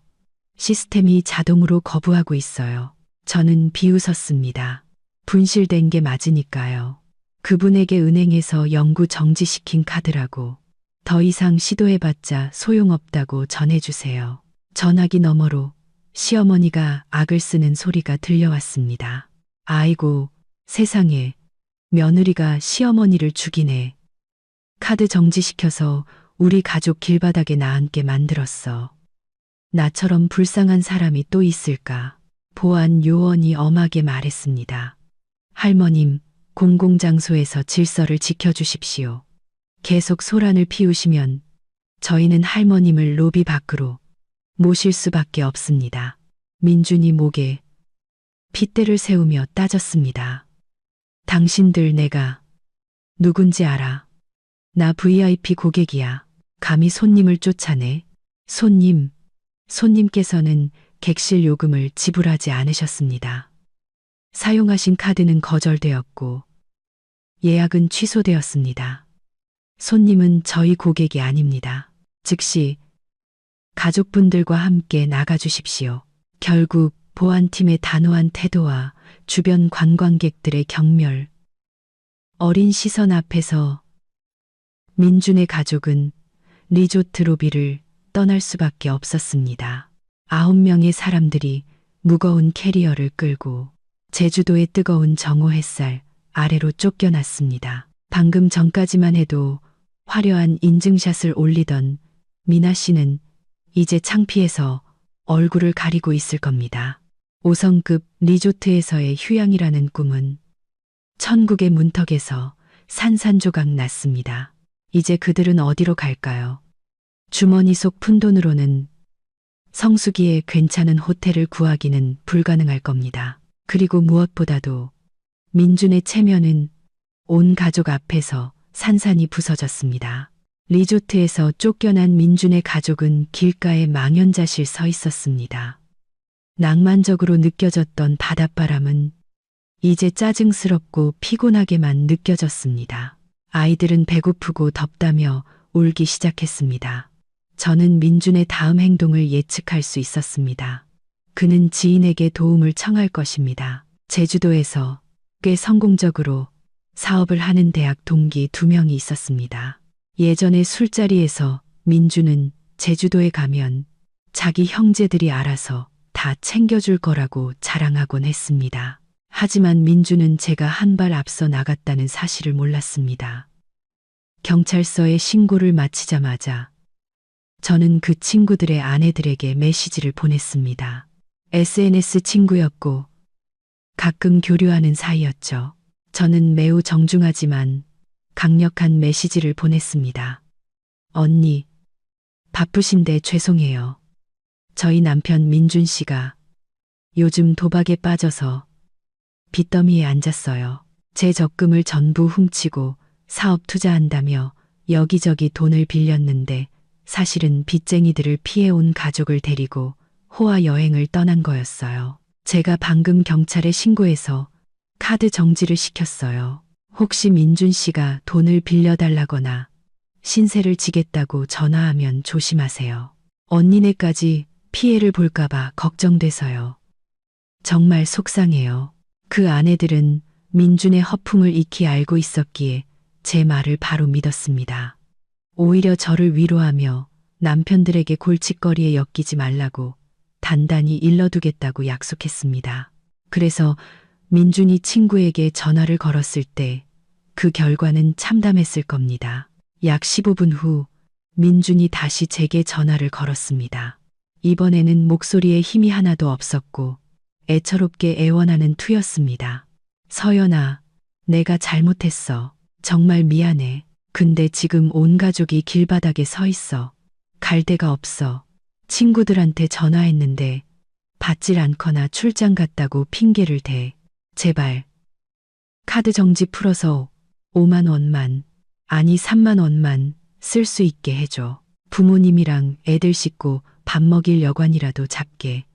시스템이 자동으로 거부하고 있어요. 저는 비웃었습니다. 분실된 게 맞으니까요. 그분에게 은행에서 영구 정지시킨 카드라고 더 이상 시도해봤자 소용없다고 전해주세요. 전화기 너머로 시어머니가 악을 쓰는 소리가 들려왔습니다. 아이고, 세상에, 며느리가 시어머니를 죽이네. 카드 정지시켜서 우리 가족 길바닥에 나앉게 만들었어. 나처럼 불쌍한 사람이 또 있을까? 보안 요원이 엄하게 말했습니다. 할머님, 공공장소에서 질서를 지켜주십시오. 계속 소란을 피우시면 저희는 할머님을 로비 밖으로 모실 수밖에 없습니다. 민준이 목에 핏대를 세우며 따졌습니다. 당신들 내가 누군지 알아. 나 VIP 고객이야. 감히 손님을 쫓아내. 손님께서는 객실 요금을 지불하지 않으셨습니다. 사용하신 카드는 거절되었고 예약은 취소되었습니다. 손님은 저희 고객이 아닙니다. 즉시 가족분들과 함께 나가주십시오. 결국 보안팀의 단호한 태도와 주변 관광객들의 경멸, 어린 시선 앞에서 민준의 가족은 리조트 로비를 떠날 수밖에 없었습니다. 9명의 사람들이 무거운 캐리어를 끌고 제주도의 뜨거운 정오 햇살 아래로 쫓겨났습니다. 방금 전까지만 해도 화려한 인증샷을 올리던 미나 씨는 이제 창피해서 얼굴을 가리고 있을 겁니다. 5성급 리조트에서의 휴양이라는 꿈은 천국의 문턱에서 산산조각 났습니다. 이제 그들은 어디로 갈까요? 주머니 속 푼돈으로는 성수기에 괜찮은 호텔을 구하기는 불가능할 겁니다. 그리고 무엇보다도 민준의 체면은 온 가족 앞에서 산산이 부서졌습니다. 리조트에서 쫓겨난 민준의 가족은 길가에 망연자실 서 있었습니다. 낭만적으로 느껴졌던 바닷바람은 이제 짜증스럽고 피곤하게만 느껴졌습니다. 아이들은 배고프고 덥다며 울기 시작했습니다. 저는 민준의 다음 행동을 예측할 수 있었습니다. 그는 지인에게 도움을 청할 것입니다. 제주도에서 꽤 성공적으로 사업을 하는 대학 동기 2명이 있었습니다. 예전에 술자리에서 민준은 제주도에 가면 자기 형제들이 알아서 다 챙겨줄 거라고 자랑하곤 했습니다. 하지만 민준은 제가 한 발 앞서 나갔다는 사실을 몰랐습니다. 경찰서에 신고를 마치자마자 저는 그 친구들의 아내들에게 메시지를 보냈습니다. SNS 친구였고 가끔 교류하는 사이였죠. 저는 매우 정중하지만 강력한 메시지를 보냈습니다. 언니, 바쁘신데 죄송해요. 저희 남편 민준 씨가 요즘 도박에 빠져서 빚더미에 앉았어요. 제 적금을 전부 훔치고 사업 투자한다며 여기저기 돈을 빌렸는데 사실은 빚쟁이들을 피해온 가족을 데리고 호화 여행을 떠난 거였어요. 제가 방금 경찰에 신고해서 카드 정지를 시켰어요. 혹시 민준 씨가 돈을 빌려달라거나 신세를 지겠다고 전화하면 조심하세요. 언니네까지 피해를 볼까봐 걱정돼서요. 정말 속상해요. 그 아내들은 민준의 허풍을 익히 알고 있었기에 제 말을 바로 믿었습니다. 오히려 저를 위로하며 남편들에게 골칫거리에 엮이지 말라고 단단히 일러두겠다고 약속했습니다. 그래서 민준이 친구에게 전화를 걸었을 때 그 결과는 참담했을 겁니다. 약 15분 후 민준이 다시 제게 전화를 걸었습니다. 이번에는 목소리에 힘이 하나도 없었고 애처롭게 애원하는 투였습니다. 서연아, 내가 잘못했어. 정말 미안해. 근데 지금 온 가족이 길바닥에 서 있어. 갈 데가 없어. 친구들한테 전화했는데 받질 않거나 출장 갔다고 핑계를 대. 제발. 카드 정지 풀어서 5만 원만, 아니 3만 원만 쓸 수 있게 해줘. 부모님이랑 애들 씻고 밥 먹일 여관이라도 잡게.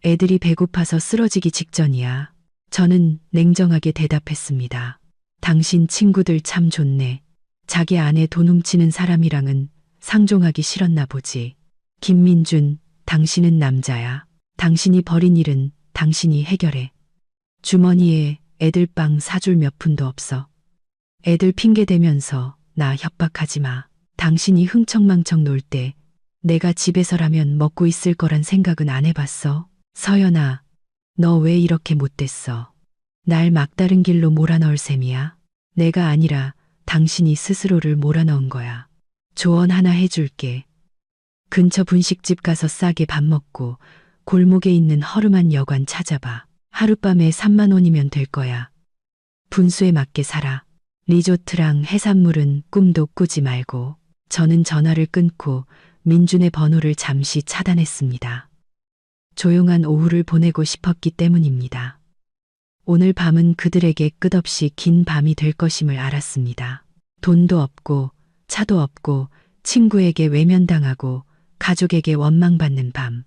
애들이 배고파서 쓰러지기 직전이야. 저는 냉정하게 대답했습니다. 당신 친구들 참 좋네. 자기 안에 돈 훔치는 사람이랑은 상종하기 싫었나 보지. 김민준, 당신은 남자야. 당신이 벌인 일은 당신이 해결해. 주머니에 애들 빵 사줄 몇 푼도 없어. 애들 핑계 대면서 나 협박하지 마. 당신이 흥청망청 놀 때 내가 집에서라면 먹고 있을 거란 생각은 안 해봤어? 서연아, 너 왜 이렇게 못됐어? 날 막다른 길로 몰아넣을 셈이야? 내가 아니라 당신이 스스로를 몰아넣은 거야. 조언 하나 해줄게. 근처 분식집 가서 싸게 밥 먹고 골목에 있는 허름한 여관 찾아봐. 하룻밤에 3만 원이면 될 거야. 분수에 맞게 살아. 리조트랑 해산물은 꿈도 꾸지 말고. 저는 전화를 끊고 민준의 번호를 잠시 차단했습니다. 조용한 오후를 보내고 싶었기 때문입니다. 오늘 밤은 그들에게 끝없이 긴 밤이 될 것임을 알았습니다. 돈도 없고 차도 없고 친구에게 외면당하고 가족에게 원망받는 밤.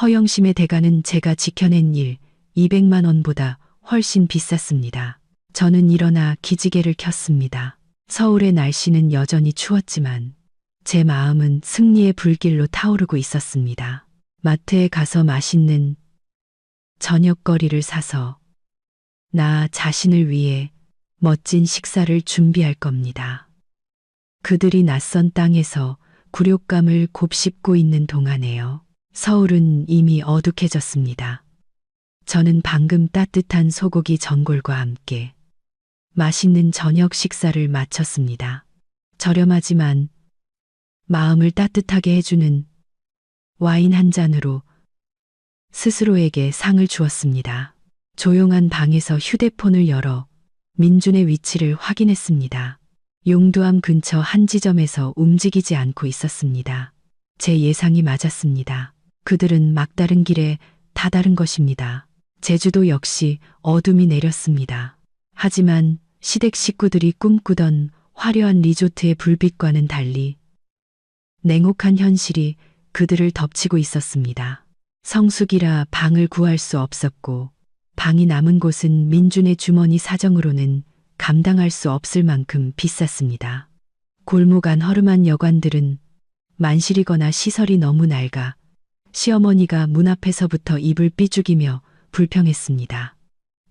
허영심의 대가는 제가 지켜낸 일 200만 원보다 훨씬 비쌌습니다. 저는 일어나 기지개를 켰습니다. 서울의 날씨는 여전히 추웠지만 제 마음은 승리의 불길로 타오르고 있었습니다. 마트에 가서 맛있는 저녁거리를 사서 나 자신을 위해 멋진 식사를 준비할 겁니다. 그들이 낯선 땅에서 굴욕감을 곱씹고 있는 동안에요. 서울은 이미 어둑해졌습니다. 저는 방금 따뜻한 소고기 전골과 함께 맛있는 저녁 식사를 마쳤습니다. 저렴하지만 마음을 따뜻하게 해주는 와인 한 잔으로 스스로에게 상을 주었습니다. 조용한 방에서 휴대폰을 열어 민준의 위치를 확인했습니다. 용두암 근처 한 지점에서 움직이지 않고 있었습니다. 제 예상이 맞았습니다. 그들은 막다른 길에 다다른 것입니다. 제주도 역시 어둠이 내렸습니다. 하지만 시댁 식구들이 꿈꾸던 화려한 리조트의 불빛과는 달리 냉혹한 현실이 그들을 덮치고 있었습니다. 성수기라 방을 구할 수 없었고 방이 남은 곳은 민준의 주머니 사정으로는 감당할 수 없을 만큼 비쌌습니다. 골목 안 허름한 여관들은 만실이거나 시설이 너무 낡아 시어머니가 문 앞에서부터 입을 삐죽이며 불평했습니다.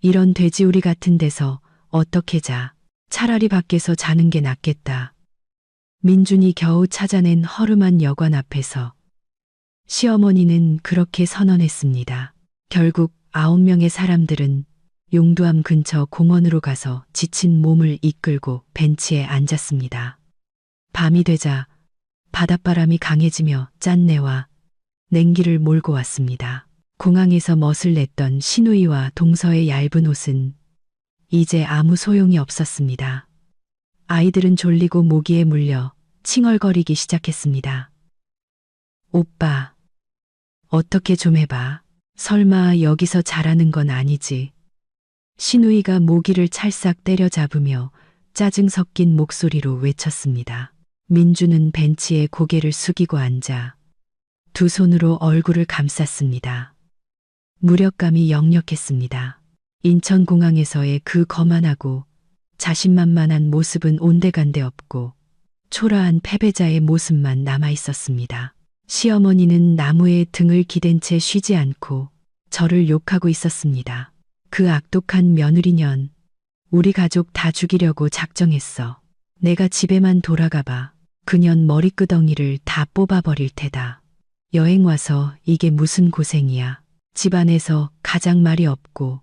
이런 돼지우리 같은 데서 어떻게 자? 차라리 밖에서 자는 게 낫겠다. 민준이 겨우 찾아낸 허름한 여관 앞에서 시어머니는 그렇게 선언했습니다. 결국 9명의 사람들은 용두암 근처 공원으로 가서 지친 몸을 이끌고 벤치에 앉았습니다. 밤이 되자 바닷바람이 강해지며 짠내와 냉기를 몰고 왔습니다. 공항에서 멋을 냈던 신우이와 동서의 얇은 옷은 이제 아무 소용이 없었습니다. 아이들은 졸리고 모기에 물려 칭얼거리기 시작했습니다. 오빠, 어떻게 좀 해봐. 설마 여기서 자라는 건 아니지. 신우이가 모기를 찰싹 때려잡으며 짜증 섞인 목소리로 외쳤습니다. 민주는 벤치에 고개를 숙이고 앉아 두 손으로 얼굴을 감쌌습니다. 무력감이 역력했습니다. 인천공항에서의 그 거만하고 자신만만한 모습은 온데간데 없고 초라한 패배자의 모습만 남아 있었습니다. 시어머니는 나무에 등을 기댄 채 쉬지 않고 저를 욕하고 있었습니다. 그 악독한 며느리년, 우리 가족 다 죽이려고 작정했어. 내가 집에만 돌아가 봐. 그년 머리끄덩이를 다 뽑아버릴 테다. 여행 와서 이게 무슨 고생이야. 집안에서 가장 말이 없고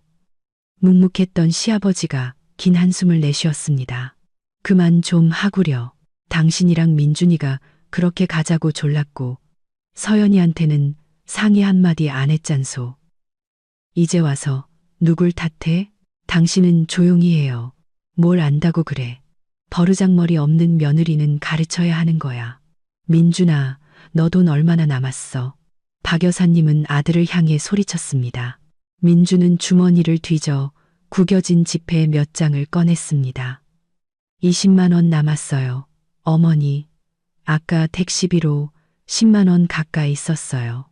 묵묵했던 시아버지가 긴 한숨을 내쉬었습니다. 그만 좀 하구려. 당신이랑 민준이가 그렇게 가자고 졸랐고 서연이한테는 상의 한마디 안 했잖소. 이제 와서 누굴 탓해? 당신은 조용히 해요. 뭘 안다고 그래. 버르장머리 없는 며느리는 가르쳐야 하는 거야. 민준아, 너 돈 얼마나 남았어? 박 여사님은 아들을 향해 소리쳤습니다. 민준은 주머니를 뒤져 구겨진 지폐 몇 장을 꺼냈습니다. 20만 원 남았어요. 어머니, 아까 택시비로 10만 원 가까이 썼어요.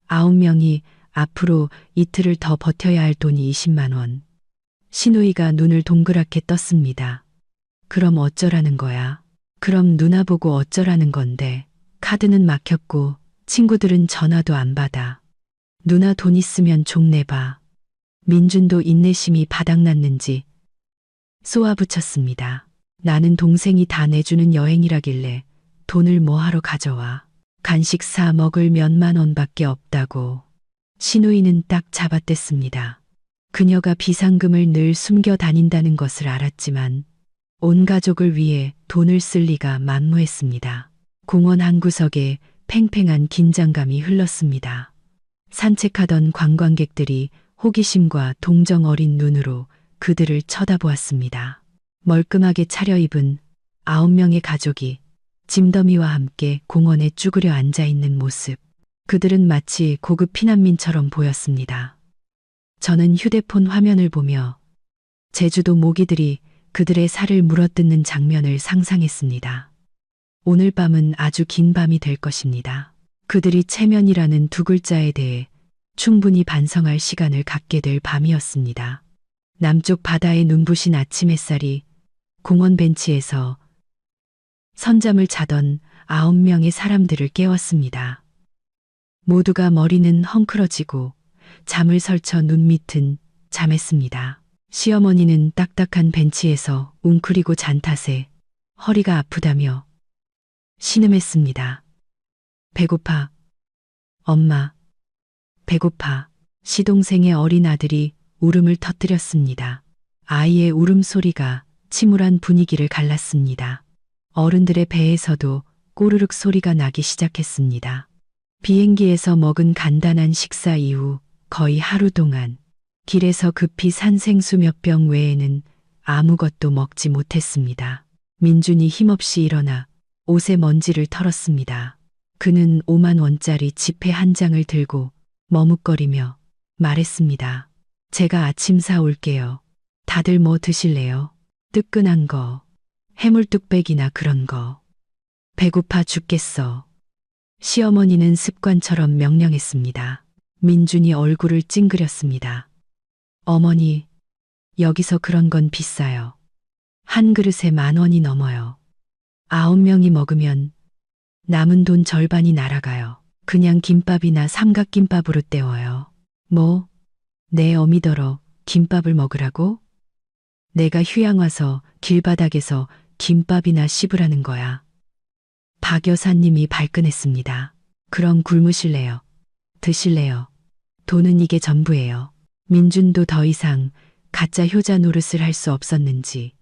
9명이 앞으로 이틀을 더 버텨야 할 돈이 20만 원. 신우이가 눈을 동그랗게 떴습니다. 그럼 어쩌라는 거야? 그럼 누나 보고 어쩌라는 건데. 카드는 막혔고 친구들은 전화도 안 받아. 누나 돈 있으면 좀 내봐. 민준도 인내심이 바닥났는지 쏘아붙였습니다. 나는 동생이 다 내주는 여행이라길래 돈을 뭐하러 가져와. 간식 사 먹을 몇만 원밖에 없다고. 신우이는 딱 잡아댔습니다. 그녀가 비상금을 늘 숨겨 다닌다는 것을 알았지만 온 가족을 위해 돈을 쓸 리가 만무했습니다. 공원 한 구석에 팽팽한 긴장감이 흘렀습니다. 산책하던 관광객들이 호기심과 동정 어린 눈으로 그들을 쳐다보았습니다. 멀끔하게 차려입은 9명의 가족이 짐더미와 함께 공원에 쭈그려 앉아있는 모습. 그들은 마치 고급 피난민처럼 보였습니다. 저는 휴대폰 화면을 보며 제주도 모기들이 그들의 살을 물어뜯는 장면을 상상했습니다. 오늘 밤은 아주 긴 밤이 될 것입니다. 그들이 체면이라는 두 글자에 대해 충분히 반성할 시간을 갖게 될 밤이었습니다. 남쪽 바다에 눈부신 아침 햇살이 공원 벤치에서 선잠을 자던 9명의 사람들을 깨웠습니다. 모두가 머리는 헝클어지고 잠을 설쳐 눈 밑은 잠했습니다. 시어머니는 딱딱한 벤치에서 웅크리고 잔 탓에 허리가 아프다며 신음했습니다. 배고파. 엄마. 배고파. 시동생의 어린 아들이 울음을 터뜨렸습니다. 아이의 울음소리가 침울한 분위기를 갈랐습니다. 어른들의 배에서도 꼬르륵 소리가 나기 시작했습니다. 비행기에서 먹은 간단한 식사 이후 거의 하루 동안 길에서 급히 산 생수 몇 병 외에는 아무것도 먹지 못했습니다. 민준이 힘없이 일어나 옷에 먼지를 털었습니다. 그는 5만 원짜리 지폐 한 장을 들고 머뭇거리며 말했습니다. 제가 아침 사올게요. 다들 뭐 드실래요? 뜨끈한 거, 해물뚝배기나 그런 거. 배고파 죽겠어. 시어머니는 습관처럼 명령했습니다. 민준이 얼굴을 찡그렸습니다. 어머니, 여기서 그런 건 비싸요. 한 그릇에 10,000원이 넘어요. 9명이 먹으면 남은 돈 절반이 날아가요. 그냥 김밥이나 삼각김밥으로 때워요. 뭐? 내 어미더러 김밥을 먹으라고? 내가 휴양 와서 길바닥에서 김밥이나 씹으라는 거야. 박 여사님이 발끈했습니다. 그럼 굶으실래요? 드실래요? 돈은 이게 전부예요. 민준도 더 이상 가짜 효자 노릇을 할 수 없었는지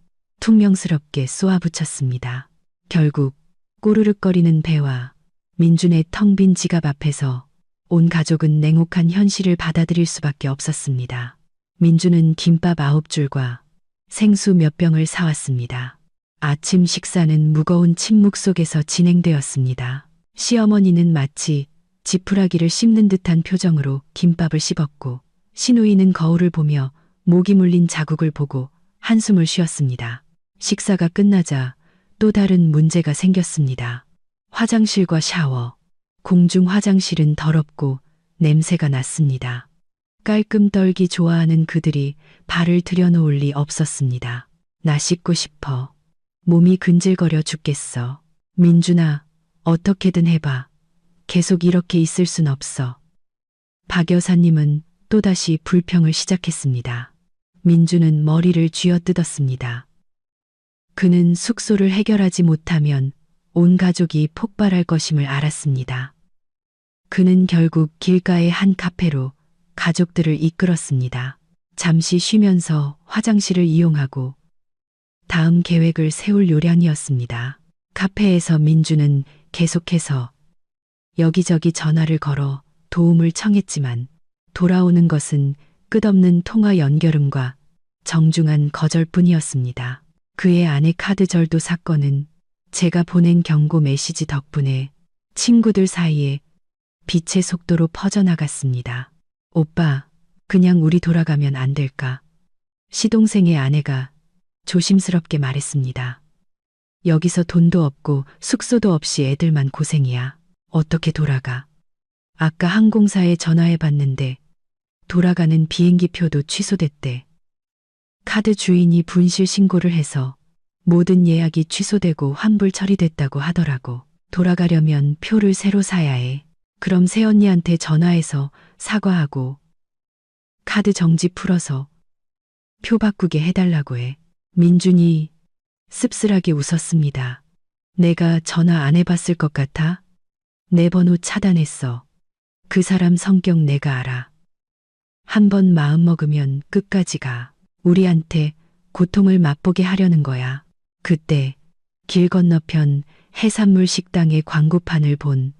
퉁명스럽게 쏘아붙였습니다. 결국 꼬르륵거리는 배와 민준의 텅 빈 지갑 앞에서 온 가족은 냉혹한 현실을 받아들일 수밖에 없었습니다. 민준은 김밥 9줄과 생수 몇 병을 사왔습니다. 아침 식사는 무거운 침묵 속에서 진행되었습니다. 시어머니는 마치 지푸라기를 씹는 듯한 표정으로 김밥을 씹었고 신우이는 거울을 보며 목이 물린 자국을 보고 한숨을 쉬었습니다. 식사가 끝나자 또 다른 문제가 생겼습니다. 화장실과 샤워. 공중 화장실은 더럽고 냄새가 났습니다. 깔끔 떨기 좋아하는 그들이 발을 들여놓을 리 없었습니다. 나 씻고 싶어. 몸이 근질거려 죽겠어. 민준아, 어떻게든 해봐. 계속 이렇게 있을 순 없어. 박 여사님은 또다시 불평을 시작했습니다. 민준은 머리를 쥐어뜯었습니다. 그는 숙소를 해결하지 못하면 온 가족이 폭발할 것임을 알았습니다. 그는 결국 길가의 한 카페로 가족들을 이끌었습니다. 잠시 쉬면서 화장실을 이용하고 다음 계획을 세울 요량이었습니다. 카페에서 민주는 계속해서 여기저기 전화를 걸어 도움을 청했지만 돌아오는 것은 끝없는 통화 연결음과 정중한 거절뿐이었습니다. 그의 아내 카드 절도 사건은 제가 보낸 경고 메시지 덕분에 친구들 사이에 빛의 속도로 퍼져나갔습니다. 오빠, 그냥 우리 돌아가면 안 될까? 시동생의 아내가 조심스럽게 말했습니다. 여기서 돈도 없고 숙소도 없이 애들만 고생이야. 어떻게 돌아가? 아까 항공사에 전화해 봤는데 돌아가는 비행기 표도 취소됐대. 카드 주인이 분실 신고를 해서 모든 예약이 취소되고 환불 처리됐다고 하더라고. 돌아가려면 표를 새로 사야 해. 그럼 새언니한테 전화해서 사과하고 카드 정지 풀어서 표 바꾸게 해달라고 해. 민준이 씁쓸하게 웃었습니다. 내가 전화 안 해봤을 것 같아? 내 번호 차단했어. 그 사람 성격 내가 알아. 한 번 마음먹으면 끝까지 가. 우리한테 고통을 맛보게 하려는 거야. 그때 길 건너편 해산물 식당의 광고판을 본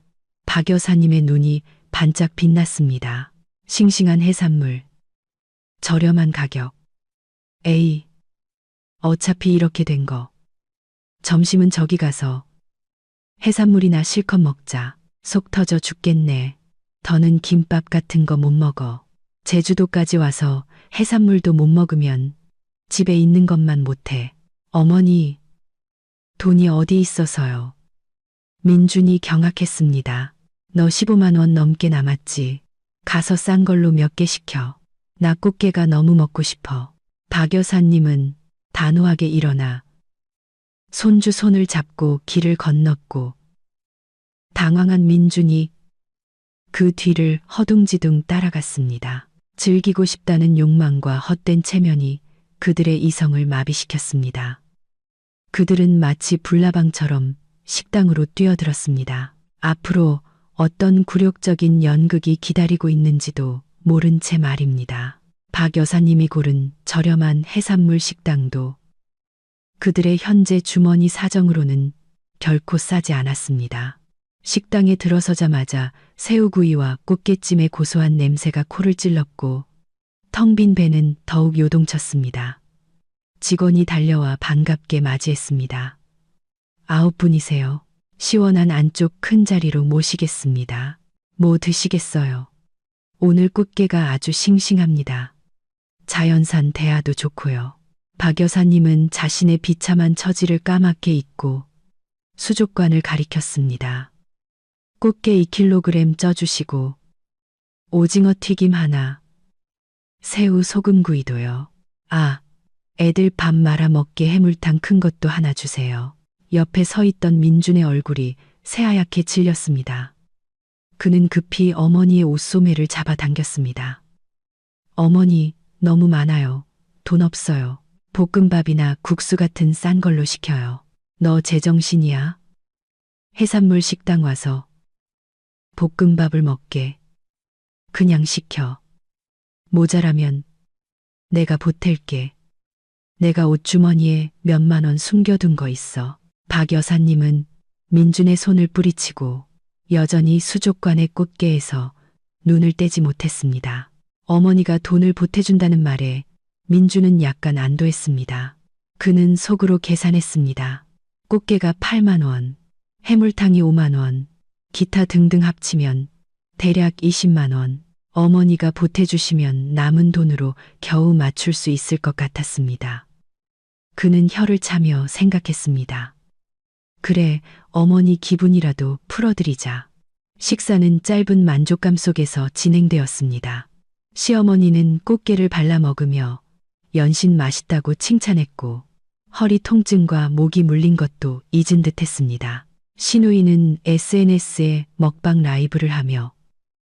박 여사님의 눈이 반짝 빛났습니다. 싱싱한 해산물, 저렴한 가격. 에이, 어차피 이렇게 된 거. 점심은 저기 가서 해산물이나 실컷 먹자. 속 터져 죽겠네. 더는 김밥 같은 거 못 먹어. 제주도까지 와서 해산물도 못 먹으면 집에 있는 것만 못해. 어머니, 돈이 어디 있어서요. 민준이 경악했습니다. 너 15만 원 넘게 남았지. 가서 싼 걸로 몇 개 시켜. 나 꽃게가 너무 먹고 싶어. 박 여사님은 단호하게 일어나 손주 손을 잡고 길을 건넜고 당황한 민준이 그 뒤를 허둥지둥 따라갔습니다. 즐기고 싶다는 욕망과 헛된 체면이 그들의 이성을 마비시켰습니다. 그들은 마치 불나방처럼 식당으로 뛰어들었습니다. 앞으로 어떤 굴욕적인 연극이 기다리고 있는지도 모른 채 말입니다. 박 여사님이 고른 저렴한 해산물 식당도 그들의 현재 주머니 사정으로는 결코 싸지 않았습니다. 식당에 들어서자마자 새우구이와 꽃게찜의 고소한 냄새가 코를 찔렀고 텅 빈 배는 더욱 요동쳤습니다. 직원이 달려와 반갑게 맞이했습니다. 9분이세요. 시원한 안쪽 큰 자리로 모시겠습니다. 뭐 드시겠어요? 오늘 꽃게가 아주 싱싱합니다. 자연산 대하도 좋고요. 박 여사님은 자신의 비참한 처지를 까맣게 잊고 수족관을 가리켰습니다. 꽃게 2kg 쪄주시고 오징어 튀김 하나, 새우 소금구이도요. 아, 애들 밥 말아 먹게 해물탕 큰 것도 하나 주세요. 옆에 서 있던 민준의 얼굴이 새하얗게 질렸습니다. 그는 급히 어머니의 옷소매를 잡아당겼습니다. 어머니, 너무 많아요. 돈 없어요. 볶음밥이나 국수 같은 싼 걸로 시켜요. 너 제정신이야? 해산물 식당 와서 볶음밥을 먹게. 그냥 시켜. 모자라면 내가 보탤게. 내가 옷주머니에 몇만 원 숨겨둔 거 있어. 박 여사님은 민준의 손을 뿌리치고 여전히 수족관의 꽃게에서 눈을 떼지 못했습니다. 어머니가 돈을 보태준다는 말에 민준은 약간 안도했습니다. 그는 속으로 계산했습니다. 꽃게가 8만 원, 해물탕이 5만 원, 기타 등등 합치면 대략 20만 원. 어머니가 보태주시면 남은 돈으로 겨우 맞출 수 있을 것 같았습니다. 그는 혀를 차며 생각했습니다. 그래, 어머니 기분이라도 풀어드리자. 식사는 짧은 만족감 속에서 진행되었습니다. 시어머니는 꽃게를 발라 먹으며 연신 맛있다고 칭찬했고 허리 통증과 목이 물린 것도 잊은 듯 했습니다. 시누이는 SNS에 먹방 라이브를 하며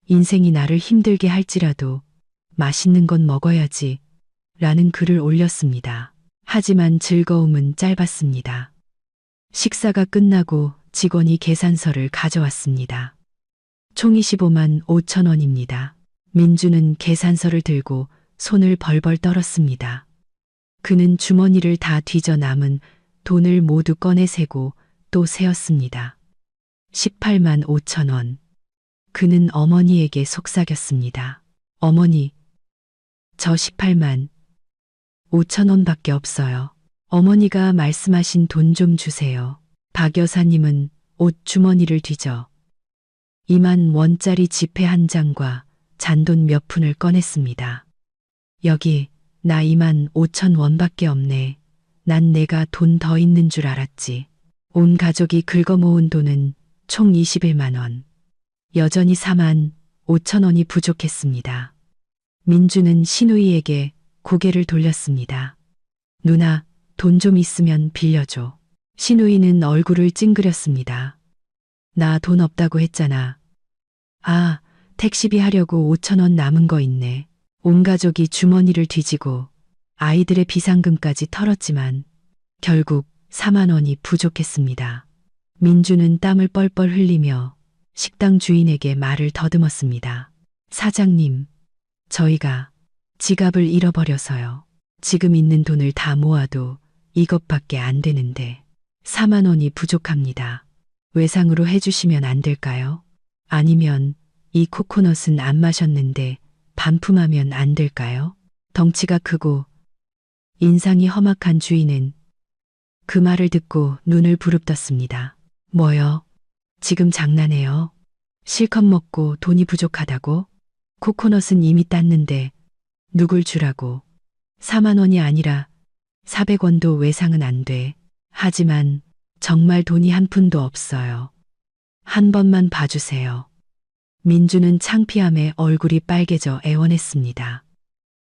인생이 나를 힘들게 할지라도 맛있는 건 먹어야지 라는 글을 올렸습니다. 하지만 즐거움은 짧았습니다. 식사가 끝나고 직원이 계산서를 가져왔습니다. 총 25만 5천 원입니다. 민주는 계산서를 들고 손을 벌벌 떨었습니다. 그는 주머니를 다 뒤져 남은 돈을 모두 꺼내 세고 또 세었습니다. 18만 5천 원. 그는 어머니에게 속삭였습니다. 어머니, 저 18만 5천 원밖에 없어요. 어머니가 말씀하신 돈 좀 주세요. 박 여사님은 옷 주머니를 뒤져 2만 원짜리 지폐 한 장과 잔돈 몇 푼을 꺼냈습니다. 여기 나 2만 5천 원밖에 없네. 난 내가 돈 더 있는 줄 알았지. 온 가족이 긁어모은 돈은 총 21만 원. 여전히 4만 5천 원이 부족했습니다. 민주는 시누이에게 고개를 돌렸습니다. 누나, 돈 좀 있으면 빌려줘. 시누이는 얼굴을 찡그렸습니다. 나 돈 없다고 했잖아. 아, 택시비 하려고 5천 원 남은 거 있네. 온 가족이 주머니를 뒤지고 아이들의 비상금까지 털었지만 결국 4만 원이 부족했습니다. 민주는 땀을 뻘뻘 흘리며 식당 주인에게 말을 더듬었습니다. 사장님, 저희가 지갑을 잃어버려서요. 지금 있는 돈을 다 모아도 이것밖에 안 되는데 4만 원이 부족합니다. 외상으로 해주시면 안 될까요? 아니면 이 코코넛은 안 마셨는데 반품하면 안 될까요? 덩치가 크고 인상이 험악한 주인은 그 말을 듣고 눈을 부릅떴습니다. 뭐요? 지금 장난해요? 실컷 먹고 돈이 부족하다고? 코코넛은 이미 땄는데 누굴 주라고? 4만 원이 아니라 400원도 외상은 안 돼. 하지만 정말 돈이 한 푼도 없어요. 한 번만 봐주세요. 민주는 창피함에 얼굴이 빨개져 애원했습니다.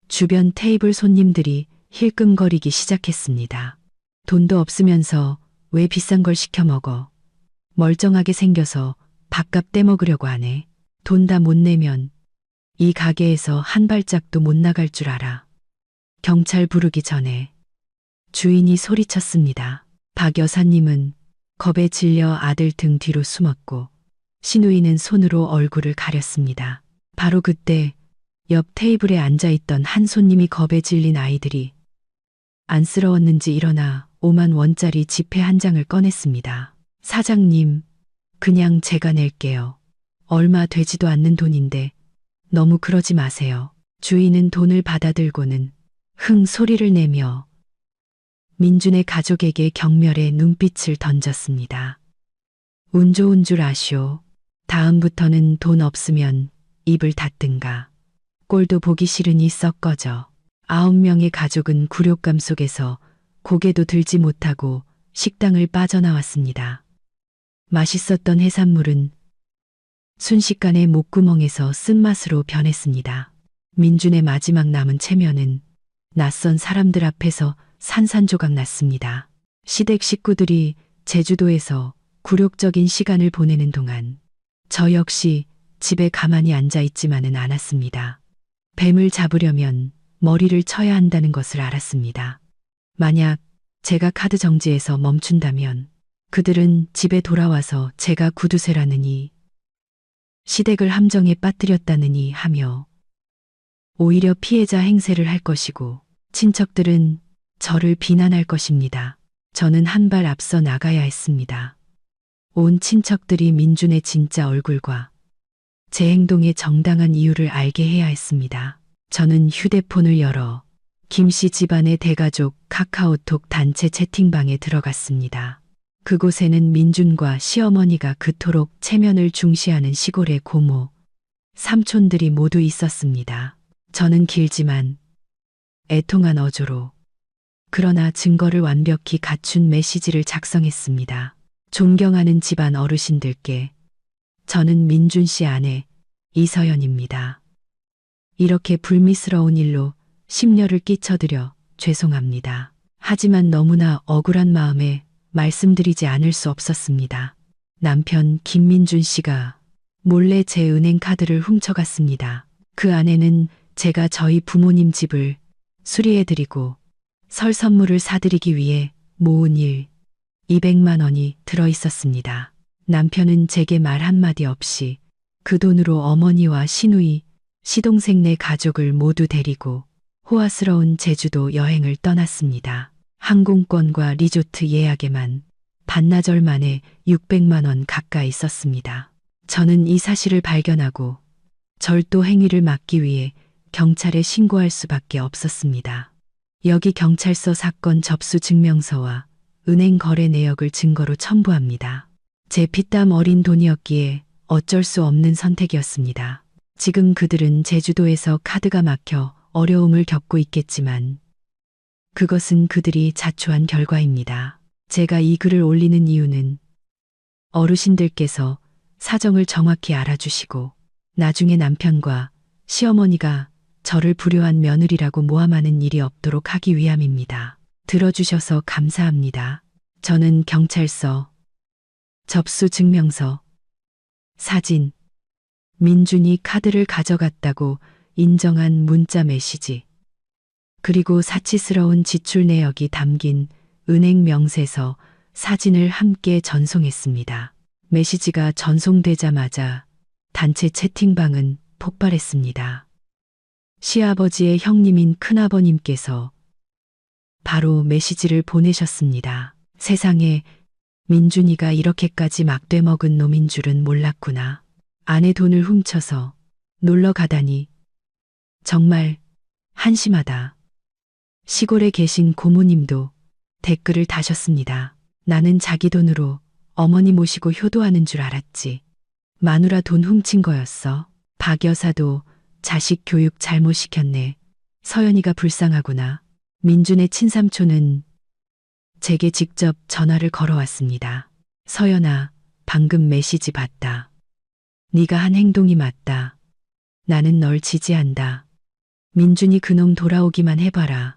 주변 테이블 손님들이 힐끔거리기 시작했습니다. 돈도 없으면서 왜 비싼 걸 시켜 먹어? 멀쩡하게 생겨서 밥값 떼먹으려고 하네. 돈 다 못 내면 이 가게에서 한 발짝도 못 나갈 줄 알아. 경찰 부르기 전에 주인이 소리쳤습니다. 박 여사님은 겁에 질려 아들 등 뒤로 숨었고 시누이는 손으로 얼굴을 가렸습니다. 바로 그때 옆 테이블에 앉아있던 한 손님이 겁에 질린 아이들이 안쓰러웠는지 일어나 5만 원짜리 지폐 한 장을 꺼냈습니다. 사장님, 그냥 제가 낼게요. 얼마 되지도 않는 돈인데 너무 그러지 마세요. 주인은 돈을 받아들고는 흥 소리를 내며 민준의 가족에게 경멸의 눈빛을 던졌습니다. 운 좋은 줄 아시오. 다음부터는 돈 없으면 입을 닫든가. 꼴도 보기 싫으니 썩 꺼져. 9명의 가족은 굴욕감 속에서 고개도 들지 못하고 식당을 빠져나왔습니다. 맛있었던 해산물은 순식간에 목구멍에서 쓴맛으로 변했습니다. 민준의 마지막 남은 체면은 낯선 사람들 앞에서 산산조각 났습니다. 시댁 식구들이 제주도에서 굴욕적인 시간을 보내는 동안 저 역시 집에 가만히 앉아 있지만은 않았습니다. 뱀을 잡으려면 머리를 쳐야 한다는 것을 알았습니다. 만약 제가 카드 정지에서 멈춘다면 그들은 집에 돌아와서 제가 구두쇠라느니 시댁을 함정에 빠뜨렸다느니 하며 오히려 피해자 행세를 할 것이고 친척들은 저를 비난할 것입니다. 저는 한 발 앞서 나가야 했습니다. 온 친척들이 민준의 진짜 얼굴과 제 행동의 정당한 이유를 알게 해야 했습니다. 저는 휴대폰을 열어 김씨 집안의 대가족 카카오톡 단체 채팅방에 들어갔습니다. 그곳에는 민준과 시어머니가 그토록 체면을 중시하는 시골의 고모, 삼촌들이 모두 있었습니다. 저는 길지만 애통한 어조로 그러나 증거를 완벽히 갖춘 메시지를 작성했습니다. 존경하는 집안 어르신들께 저는 민준 씨 아내 이서연입니다. 이렇게 불미스러운 일로 심려를 끼쳐드려 죄송합니다. 하지만 너무나 억울한 마음에 말씀드리지 않을 수 없었습니다. 남편 김민준 씨가 몰래 제 은행 카드를 훔쳐갔습니다. 그 안에는 제가 저희 부모님 집을 수리해드리고 설 선물을 사드리기 위해 모은 200만 원이 들어있었습니다. 남편은 제게 말 한마디 없이 그 돈으로 어머니와 시누이, 시동생 네 가족을 모두 데리고 호화스러운 제주도 여행을 떠났습니다. 항공권과 리조트 예약에만 반나절 만에 600만 원 가까이 썼습니다. 저는 이 사실을 발견하고 절도 행위를 막기 위해 경찰에 신고할 수밖에 없었습니다. 여기 경찰서 사건 접수 증명서와 은행 거래 내역을 증거로 첨부합니다. 제 피땀 어린 돈이었기에 어쩔 수 없는 선택이었습니다. 지금 그들은 제주도에서 카드가 막혀 어려움을 겪고 있겠지만 그것은 그들이 자초한 결과입니다. 제가 이 글을 올리는 이유는 어르신들께서 사정을 정확히 알아주시고 나중에 남편과 시어머니가 저를 불효한 며느리라고 모함하는 일이 없도록 하기 위함입니다. 들어주셔서 감사합니다. 저는 경찰서, 접수 증명서, 사진, 민준이 카드를 가져갔다고 인정한 문자 메시지, 그리고 사치스러운 지출 내역이 담긴 은행 명세서, 사진을 함께 전송했습니다. 메시지가 전송되자마자 단체 채팅방은 폭발했습니다. 시아버지의 형님인 큰아버님께서 바로 메시지를 보내셨습니다. 세상에 민준이가 이렇게까지 막돼 먹은 놈인 줄은 몰랐구나. 아내 돈을 훔쳐서 놀러 가다니 정말 한심하다. 시골에 계신 고모님도 댓글을 다셨습니다. 나는 자기 돈으로 어머니 모시고 효도하는 줄 알았지. 마누라 돈 훔친 거였어. 박 여사도 자식 교육 잘못 시켰네. 서연이가 불쌍하구나. 민준의 친삼촌은 제게 직접 전화를 걸어왔습니다. 서연아, 방금 메시지 봤다. 네가 한 행동이 맞다. 나는 널 지지한다. 민준이 그놈 돌아오기만 해봐라.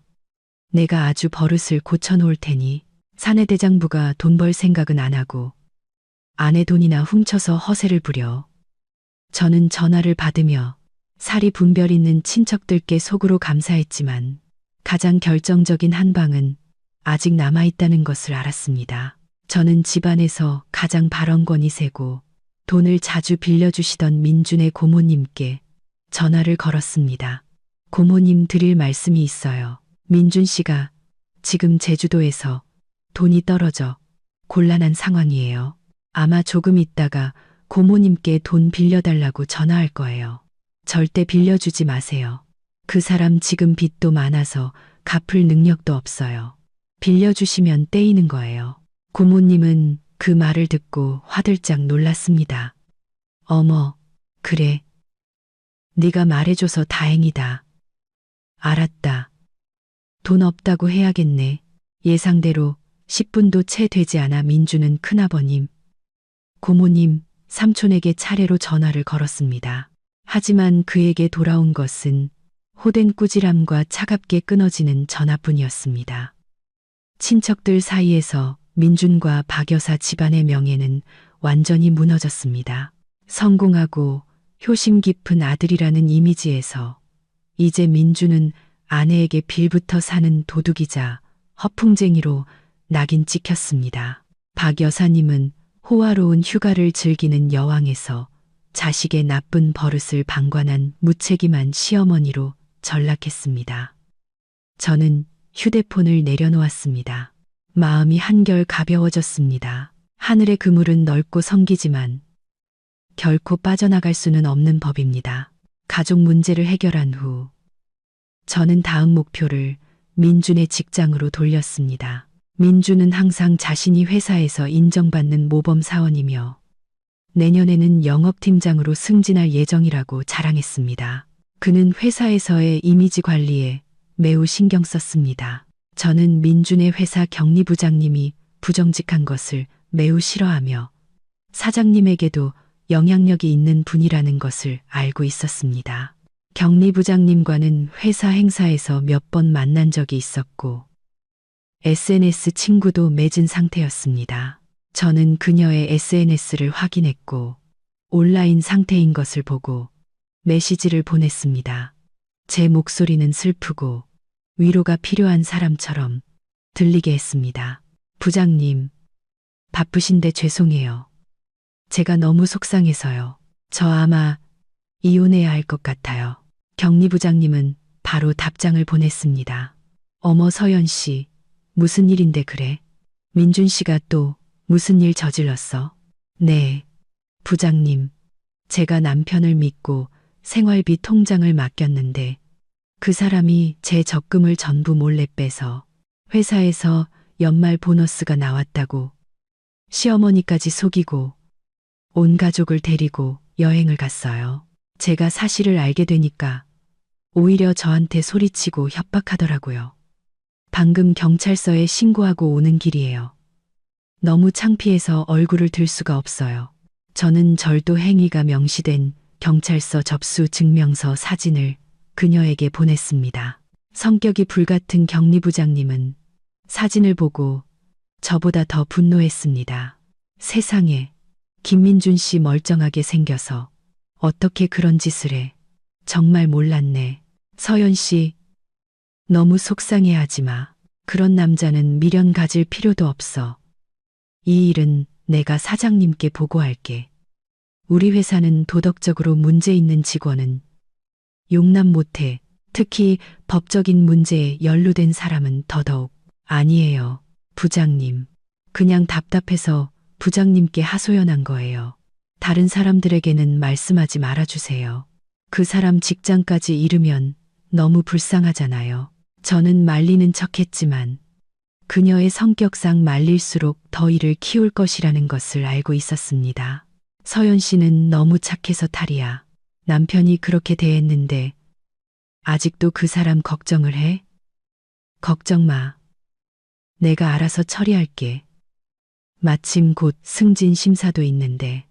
내가 아주 버릇을 고쳐놓을 테니. 사내대장부가 돈 벌 생각은 안 하고 아내 돈이나 훔쳐서 허세를 부려. 저는 전화를 받으며 살이 분별 있는 친척들께 속으로 감사했지만 가장 결정적인 한 방은 아직 남아있다는 것을 알았습니다. 저는 집안에서 가장 발언권이 세고 돈을 자주 빌려주시던 민준의 고모님께 전화를 걸었습니다. 고모님 드릴 말씀이 있어요. 민준 씨가 지금 제주도에서 돈이 떨어져 곤란한 상황이에요. 아마 조금 있다가 고모님께 돈 빌려달라고 전화할 거예요. 절대 빌려주지 마세요. 그 사람 지금 빚도 많아서 갚을 능력도 없어요. 빌려주시면 떼이는 거예요. 고모님은 그 말을 듣고 화들짝 놀랐습니다. 어머, 그래. 네가 말해줘서 다행이다. 알았다. 돈 없다고 해야겠네. 예상대로 10분도 채 되지 않아 민준은 큰아버님, 고모님, 삼촌에게 차례로 전화를 걸었습니다. 하지만 그에게 돌아온 것은 호된 꾸지람과 차갑게 끊어지는 전화뿐이었습니다. 친척들 사이에서 민준과 박 여사 집안의 명예는 완전히 무너졌습니다. 성공하고 효심 깊은 아들이라는 이미지에서 이제 민준은 아내에게 빌부터 사는 도둑이자 허풍쟁이로 낙인 찍혔습니다. 박 여사님은 호화로운 휴가를 즐기는 여왕에서 자식의 나쁜 버릇을 방관한 무책임한 시어머니로 전락했습니다. 저는 휴대폰을 내려놓았습니다. 마음이 한결 가벼워졌습니다. 하늘의 그물은 넓고 성기지만 결코 빠져나갈 수는 없는 법입니다. 가족 문제를 해결한 후 저는 다음 목표를 민준의 직장으로 돌렸습니다. 민준은 항상 자신이 회사에서 인정받는 모범 사원이며 내년에는 영업팀장으로 승진할 예정이라고 자랑했습니다. 그는 회사에서의 이미지 관리에 매우 신경 썼습니다. 저는 민준의 회사 격리부장님이 부정직한 것을 매우 싫어하며 사장님에게도 영향력이 있는 분이라는 것을 알고 있었습니다. 격리부장님과는 회사 행사에서 몇 번 만난 적이 있었고 SNS 친구도 맺은 상태였습니다. 저는 그녀의 SNS를 확인했고 온라인 상태인 것을 보고 메시지를 보냈습니다. 제 목소리는 슬프고 위로가 필요한 사람처럼 들리게 했습니다. 부장님, 바쁘신데 죄송해요. 제가 너무 속상해서요. 저 아마 이혼해야 할 것 같아요. 격리부장님은 바로 답장을 보냈습니다. 어머 서연 씨, 무슨 일인데 그래? 민준 씨가 또 무슨 일 저질렀어? 네, 부장님. 제가 남편을 믿고 생활비 통장을 맡겼는데 그 사람이 제 적금을 전부 몰래 빼서 회사에서 연말 보너스가 나왔다고 시어머니까지 속이고 온 가족을 데리고 여행을 갔어요. 제가 사실을 알게 되니까 오히려 저한테 소리치고 협박하더라고요. 방금 경찰서에 신고하고 오는 길이에요. 너무 창피해서 얼굴을 들 수가 없어요. 저는 절도 행위가 명시된 경찰서 접수 증명서 사진을 그녀에게 보냈습니다. 성격이 불같은 경리부장님은 사진을 보고 저보다 더 분노했습니다. 세상에, 김민준 씨 멀쩡하게 생겨서 어떻게 그런 짓을 해. 정말 몰랐네. 서연 씨, 너무 속상해하지 마. 그런 남자는 미련 가질 필요도 없어. 이 일은 내가 사장님께 보고할게. 우리 회사는 도덕적으로 문제 있는 직원은 용납 못해. 특히 법적인 문제에 연루된 사람은 더더욱. 아니에요, 부장님. 그냥 답답해서 부장님께 하소연한 거예요. 다른 사람들에게는 말씀하지 말아주세요. 그 사람 직장까지 잃으면 너무 불쌍하잖아요. 저는 말리는 척했지만 그녀의 성격상 말릴수록 더 일을 키울 것이라는 것을 알고 있었습니다. 서연 씨는 너무 착해서 탈이야. 남편이 그렇게 대했는데 아직도 그 사람 걱정을 해? 걱정 마. 내가 알아서 처리할게. 마침 곧 승진 심사도 있는데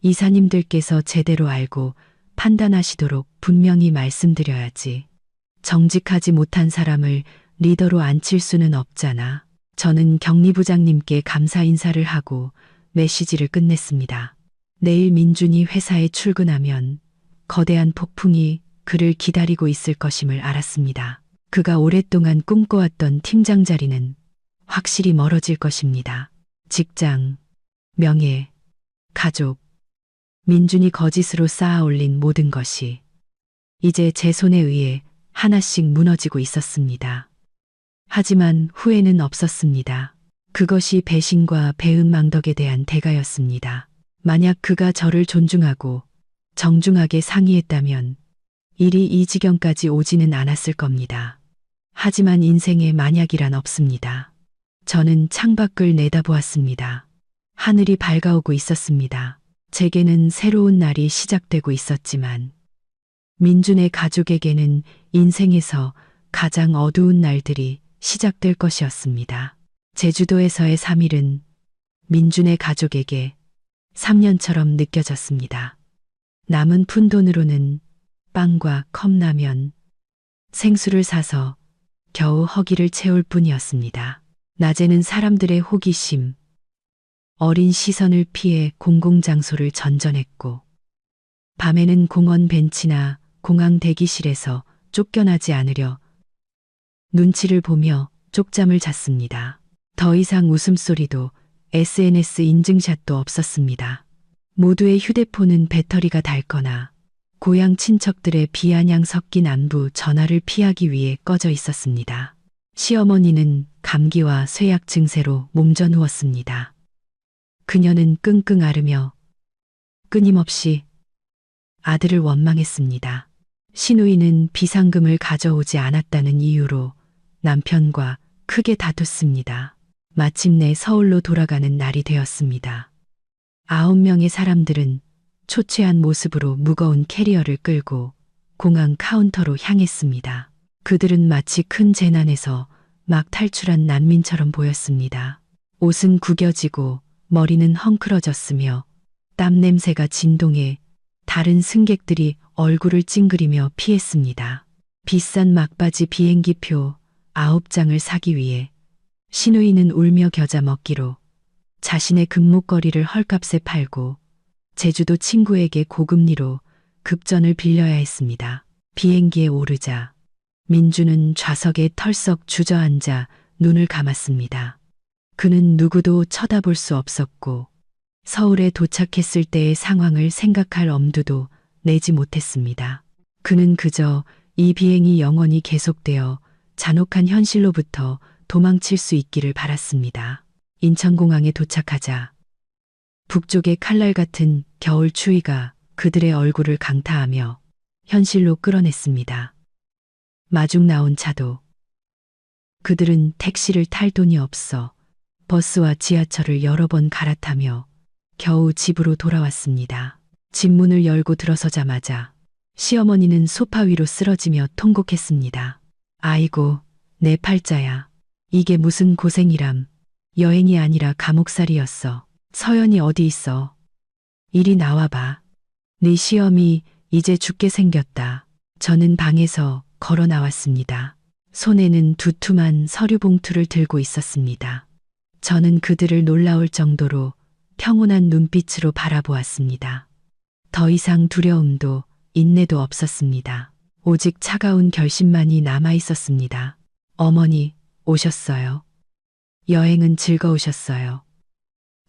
이사님들께서 제대로 알고 판단하시도록 분명히 말씀드려야지. 정직하지 못한 사람을 리더로 앉힐 수는 없잖아. 저는 경리부장님께 감사 인사를 하고 메시지를 끝냈습니다. 내일 민준이 회사에 출근하면 거대한 폭풍이 그를 기다리고 있을 것임을 알았습니다. 그가 오랫동안 꿈꿔왔던 팀장 자리는 확실히 멀어질 것입니다. 직장, 명예, 가족, 민준이 거짓으로 쌓아올린 모든 것이 이제 제 손에 의해 하나씩 무너지고 있었습니다. 하지만 후회는 없었습니다. 그것이 배신과 배은망덕에 대한 대가였습니다. 만약 그가 저를 존중하고 정중하게 상의했다면 일이 이 지경까지 오지는 않았을 겁니다. 하지만 인생에 만약이란 없습니다. 저는 창밖을 내다보았습니다. 하늘이 밝아오고 있었습니다. 제게는 새로운 날이 시작되고 있었지만 민준의 가족에게는 인생에서 가장 어두운 날들이 시작될 것이었습니다. 제주도에서의 3일은 민준의 가족에게 3년처럼 느껴졌습니다. 남은 푼돈으로는 빵과 컵라면, 생수를 사서 겨우 허기를 채울 뿐이었습니다. 낮에는 사람들의 호기심, 어린 시선을 피해 공공장소를 전전했고, 밤에는 공원 벤치나 공항 대기실에서 쫓겨나지 않으려 눈치를 보며 쪽잠을 잤습니다. 더 이상 웃음소리도 SNS 인증샷도 없었습니다. 모두의 휴대폰은 배터리가 닳거나 고향 친척들의 비아냥 섞인 안부 전화를 피하기 위해 꺼져 있었습니다. 시어머니는 감기와 쇠약 증세로 몸져 누웠습니다. 그녀는 끙끙 앓으며 끊임없이 아들을 원망했습니다. 시누이는 비상금을 가져오지 않았다는 이유로 남편과 크게 다퉜습니다. 마침내 서울로 돌아가는 날이 되었습니다. 9명의 사람들은 초췌한 모습으로 무거운 캐리어를 끌고 공항 카운터로 향했습니다. 그들은 마치 큰 재난에서 막 탈출한 난민처럼 보였습니다. 옷은 구겨지고 머리는 헝클어졌으며 땀 냄새가 진동해 다른 승객들이 얼굴을 찡그리며 피했습니다. 비싼 막바지 비행기표 9장을 사기 위해 시누이는 울며 겨자 먹기로 자신의 금목걸이를 헐값에 팔고 제주도 친구에게 고금리로 급전을 빌려야 했습니다. 비행기에 오르자 민주는 좌석에 털썩 주저앉아 눈을 감았습니다. 그는 누구도 쳐다볼 수 없었고 서울에 도착했을 때의 상황을 생각할 엄두도 내지 못했습니다. 그는 그저 이 비행이 영원히 계속되어 잔혹한 현실로부터 도망칠 수 있기를 바랐습니다. 인천공항에 도착하자 북쪽의 칼날 같은 겨울 추위가 그들의 얼굴을 강타하며 현실로 끌어냈습니다. 마중 나온 차도. 그들은 택시를 탈 돈이 없어 버스와 지하철을 여러 번 갈아타며 겨우 집으로 돌아왔습니다. 집 문을 열고 들어서자마자 시어머니는 소파 위로 쓰러지며 통곡했습니다. 아이고, 내 팔자야. 이게 무슨 고생이람. 여행이 아니라 감옥살이였어. 서연이 어디 있어? 이리 나와봐. 네 시험이 이제 죽게 생겼다. 저는 방에서 걸어 나왔습니다. 손에는 두툼한 서류 봉투를 들고 있었습니다. 저는 그들을 놀라울 정도로 평온한 눈빛으로 바라보았습니다. 더 이상 두려움도 인내도 없었습니다. 오직 차가운 결심만이 남아 있었습니다. 어머니, 오셨어요. 여행은 즐거우셨어요.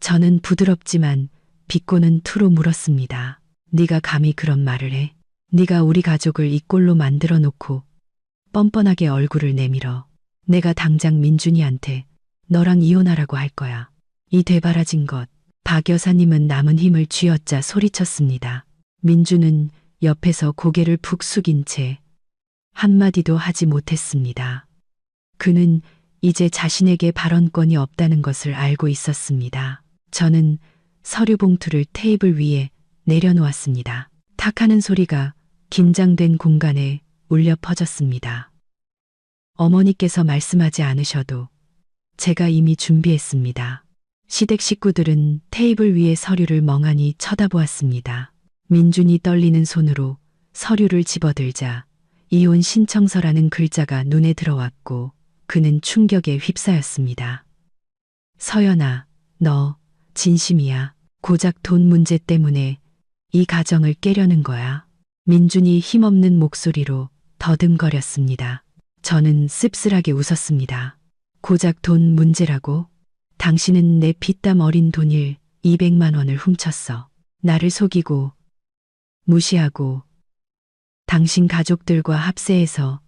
저는 부드럽지만 비꼬는 투로 물었습니다. 네가 감히 그런 말을 해? 네가 우리 가족을 이 꼴로 만들어 놓고 뻔뻔하게 얼굴을 내밀어. 내가 당장 민준이한테 너랑 이혼하라고 할 거야. 이 되바라진 것. 박 여사님은 남은 힘을 쥐어짜 소리쳤습니다. 민준은 옆에서 고개를 푹 숙인 채 한마디도 하지 못했습니다. 그는 이제 자신에게 발언권이 없다는 것을 알고 있었습니다. 저는 서류 봉투를 테이블 위에 내려놓았습니다. 탁하는 소리가 긴장된 공간에 울려 퍼졌습니다. 어머니께서 말씀하지 않으셔도 제가 이미 준비했습니다. 시댁 식구들은 테이블 위의 서류를 멍하니 쳐다보았습니다. 민준이 떨리는 손으로 서류를 집어들자 이혼 신청서라는 글자가 눈에 들어왔고 그는 충격에 휩싸였습니다. 서연아, 너 진심이야. 고작 돈 문제 때문에 이 가정을 깨려는 거야. 민준이 힘없는 목소리로 더듬거렸습니다. 저는 씁쓸하게 웃었습니다. 고작 돈 문제라고? 당신은 내 피땀 어린 돈일 200만 원을 훔쳤어. 나를 속이고 무시하고 당신 가족들과 합세해서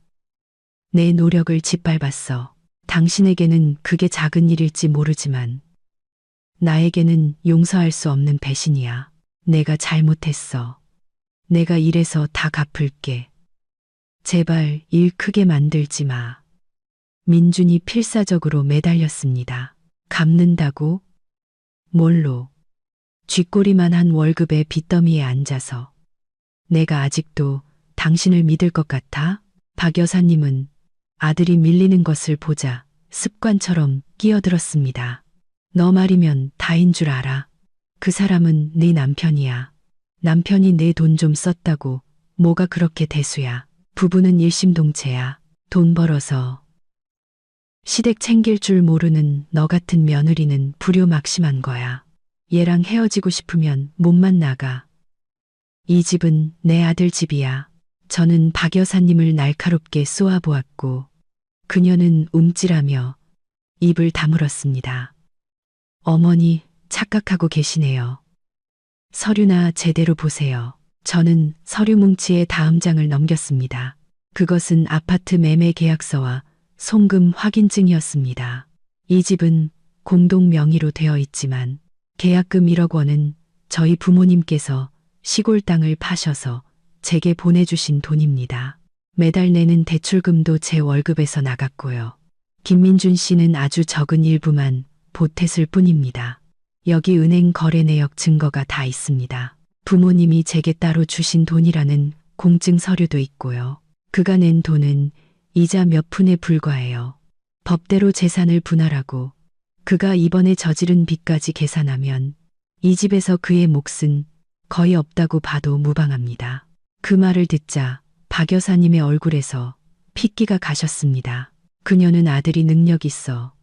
내 노력을 짓밟았어. 당신에게는 그게 작은 일일지 모르지만 나에게는 용서할 수 없는 배신이야. 내가 잘못했어. 내가 이래서 다 갚을게. 제발 일 크게 만들지 마. 민준이 필사적으로 매달렸습니다. 갚는다고? 뭘로? 쥐꼬리만 한 월급의 빚더미에 앉아서. 내가 아직도 당신을 믿을 것 같아? 박 여사님은 아들이 밀리는 것을 보자 습관처럼 끼어들었습니다. 너 말이면 다인 줄 알아. 그 사람은 네 남편이야. 남편이 내 돈 좀 썼다고 뭐가 그렇게 대수야. 부부는 일심동체야. 돈 벌어서. 시댁 챙길 줄 모르는 너 같은 며느리는 불효막심한 거야. 얘랑 헤어지고 싶으면 몸만 나가. 이 집은 내 아들 집이야. 저는 박 여사님을 날카롭게 쏘아보았고 그녀는 움찔하며 입을 다물었습니다. 어머니, 착각하고 계시네요. 서류나 제대로 보세요. 저는 서류 뭉치의 다음 장을 넘겼습니다. 그것은 아파트 매매 계약서와 송금 확인증이었습니다. 이 집은 공동 명의로 되어 있지만 계약금 1억 원은 저희 부모님께서 시골 땅을 파셔서 제게 보내주신 돈입니다. 매달 내는 대출금도 제 월급에서 나갔고요. 김민준 씨는 아주 적은 일부만 보탰을 뿐입니다. 여기 은행 거래 내역 증거가 다 있습니다. 부모님이 제게 따로 주신 돈이라는 공증 서류도 있고요. 그가 낸 돈은 이자 몇 푼에 불과해요. 법대로 재산을 분할하고 그가 이번에 저지른 빚까지 계산하면 이 집에서 그의 몫은 거의 없다고 봐도 무방합니다. 그 말을 듣자 박 여사님의 얼굴에서 핏기가 가셨습니다. 그녀는 아들이 능력 있어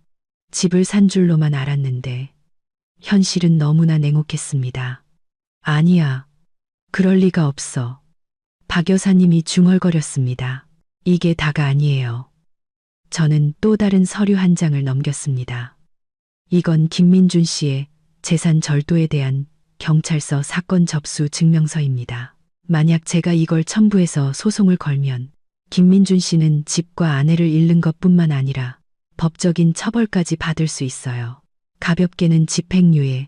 집을 산 줄로만 알았는데 현실은 너무나 냉혹했습니다. 아니야. 그럴 리가 없어. 박 여사님이 중얼거렸습니다. 이게 다가 아니에요. 저는 또 다른 서류 한 장을 넘겼습니다. 이건 김민준 씨의 재산 절도에 대한 경찰서 사건 접수 증명서입니다. 만약 제가 이걸 첨부해서 소송을 걸면 김민준 씨는 집과 아내를 잃는 것뿐만 아니라 법적인 처벌까지 받을 수 있어요. 가볍게는 집행유예,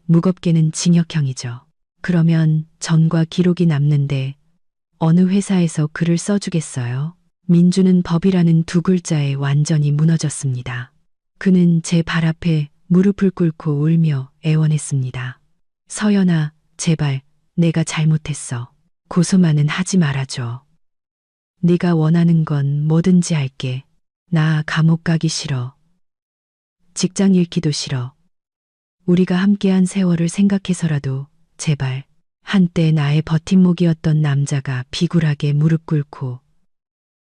무겁게는 징역형이죠. 그러면 전과 기록이 남는데 어느 회사에서 글을 써주겠어요? 민주는 법이라는 두 글자에 완전히 무너졌습니다. 그는 제 발 앞에 무릎을 꿇고 울며 애원했습니다. 서연아, 제발 내가 잘못했어. 고소만은 하지 말아줘. 네가 원하는 건 뭐든지 할게. 나 감옥 가기 싫어. 직장 잃기도 싫어. 우리가 함께한 세월을 생각해서라도 제발. 한때 나의 버팀목이었던 남자가 비굴하게 무릎 꿇고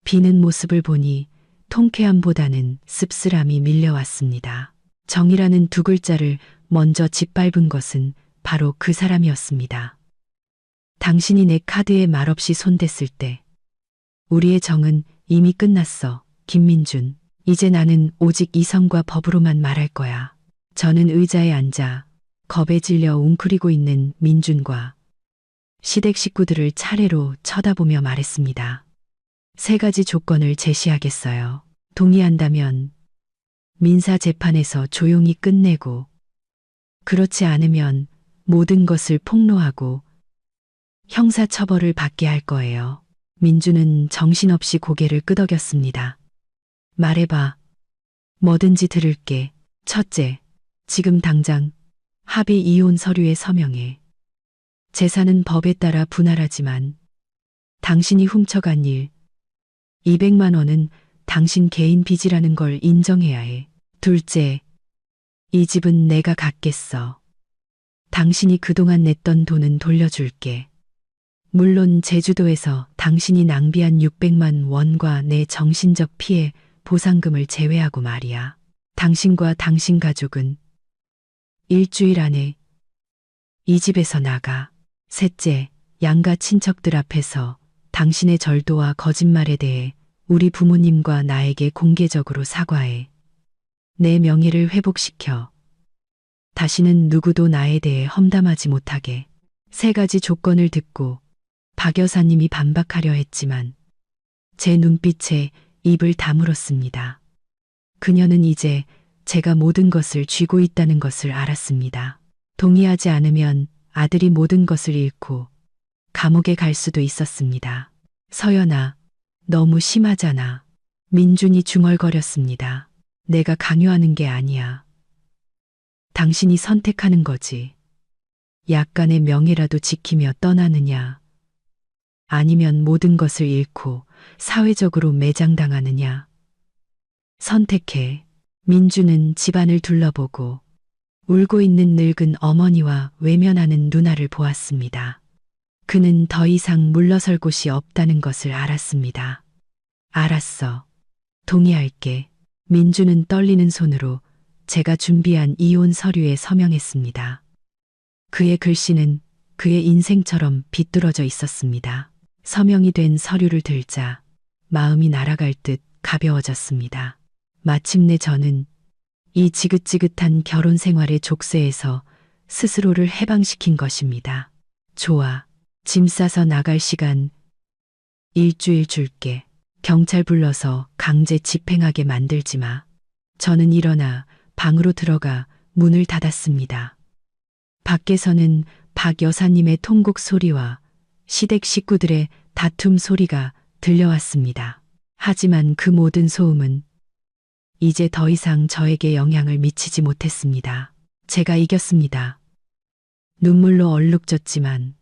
비는 모습을 보니 통쾌함보다는 씁쓸함이 밀려왔습니다. 정이라는 두 글자를 먼저 짓밟은 것은 바로 그 사람이었습니다. 당신이 내 카드에 말없이 손댔을 때 우리의 정은 이미 끝났어. 김민준. 이제 나는 오직 이성과 법으로만 말할 거야. 저는 의자에 앉아 겁에 질려 웅크리고 있는 민준과 시댁 식구들을 차례로 쳐다보며 말했습니다. 세 가지 조건을 제시하겠어요. 동의한다면 민사 재판에서 조용히 끝내고, 그렇지 않으면 모든 것을 폭로하고 형사 처벌을 받게 할 거예요. 민주는 정신없이 고개를 끄덕였습니다. 말해봐. 뭐든지 들을게. 첫째, 지금 당장 합의 이혼 서류에 서명해. 재산은 법에 따라 분할하지만 당신이 훔쳐간 일, 200만 원은 당신 개인 빚이라는 걸 인정해야 해. 둘째, 이 집은 내가 갖겠어. 당신이 그동안 냈던 돈은 돌려줄게. 물론 제주도에서 당신이 낭비한 600만 원과 내 정신적 피해 보상금을 제외하고 말이야. 당신과 당신 가족은 일주일 안에 이 집에서 나가. 셋째, 양가 친척들 앞에서 당신의 절도와 거짓말에 대해 우리 부모님과 나에게 공개적으로 사과해. 내 명예를 회복시켜. 다시는 누구도 나에 대해 험담하지 못하게. 세 가지 조건을 듣고 박 여사님이 반박하려 했지만 제 눈빛에 입을 다물었습니다. 그녀는 이제 제가 모든 것을 쥐고 있다는 것을 알았습니다. 동의하지 않으면 아들이 모든 것을 잃고 감옥에 갈 수도 있었습니다. 서연아, 너무 심하잖아. 민준이 중얼거렸습니다. 내가 강요하는 게 아니야. 당신이 선택하는 거지. 약간의 명예라도 지키며 떠나느냐, 아니면 모든 것을 잃고 사회적으로 매장당하느냐. 선택해. 민주는 집안을 둘러보고 울고 있는 늙은 어머니와 외면하는 누나를 보았습니다. 그는 더 이상 물러설 곳이 없다는 것을 알았습니다. 알았어. 동의할게. 민주는 떨리는 손으로 제가 준비한 이혼 서류에 서명했습니다. 그의 글씨는 그의 인생처럼 비뚤어져 있었습니다. 서명이 된 서류를 들자 마음이 날아갈 듯 가벼워졌습니다. 마침내 저는 이 지긋지긋한 결혼 생활의 족쇄에서 스스로를 해방시킨 것입니다. 좋아. 짐 싸서 나갈 시간 일주일 줄게. 경찰 불러서 강제 집행하게 만들지 마. 저는 일어나 방으로 들어가 문을 닫았습니다. 밖에서는 박 여사님의 통곡 소리와 시댁 식구들의 다툼 소리가 들려왔습니다. 하지만 그 모든 소음은 이제 더 이상 저에게 영향을 미치지 못했습니다. 제가 이겼습니다. 눈물로 얼룩졌지만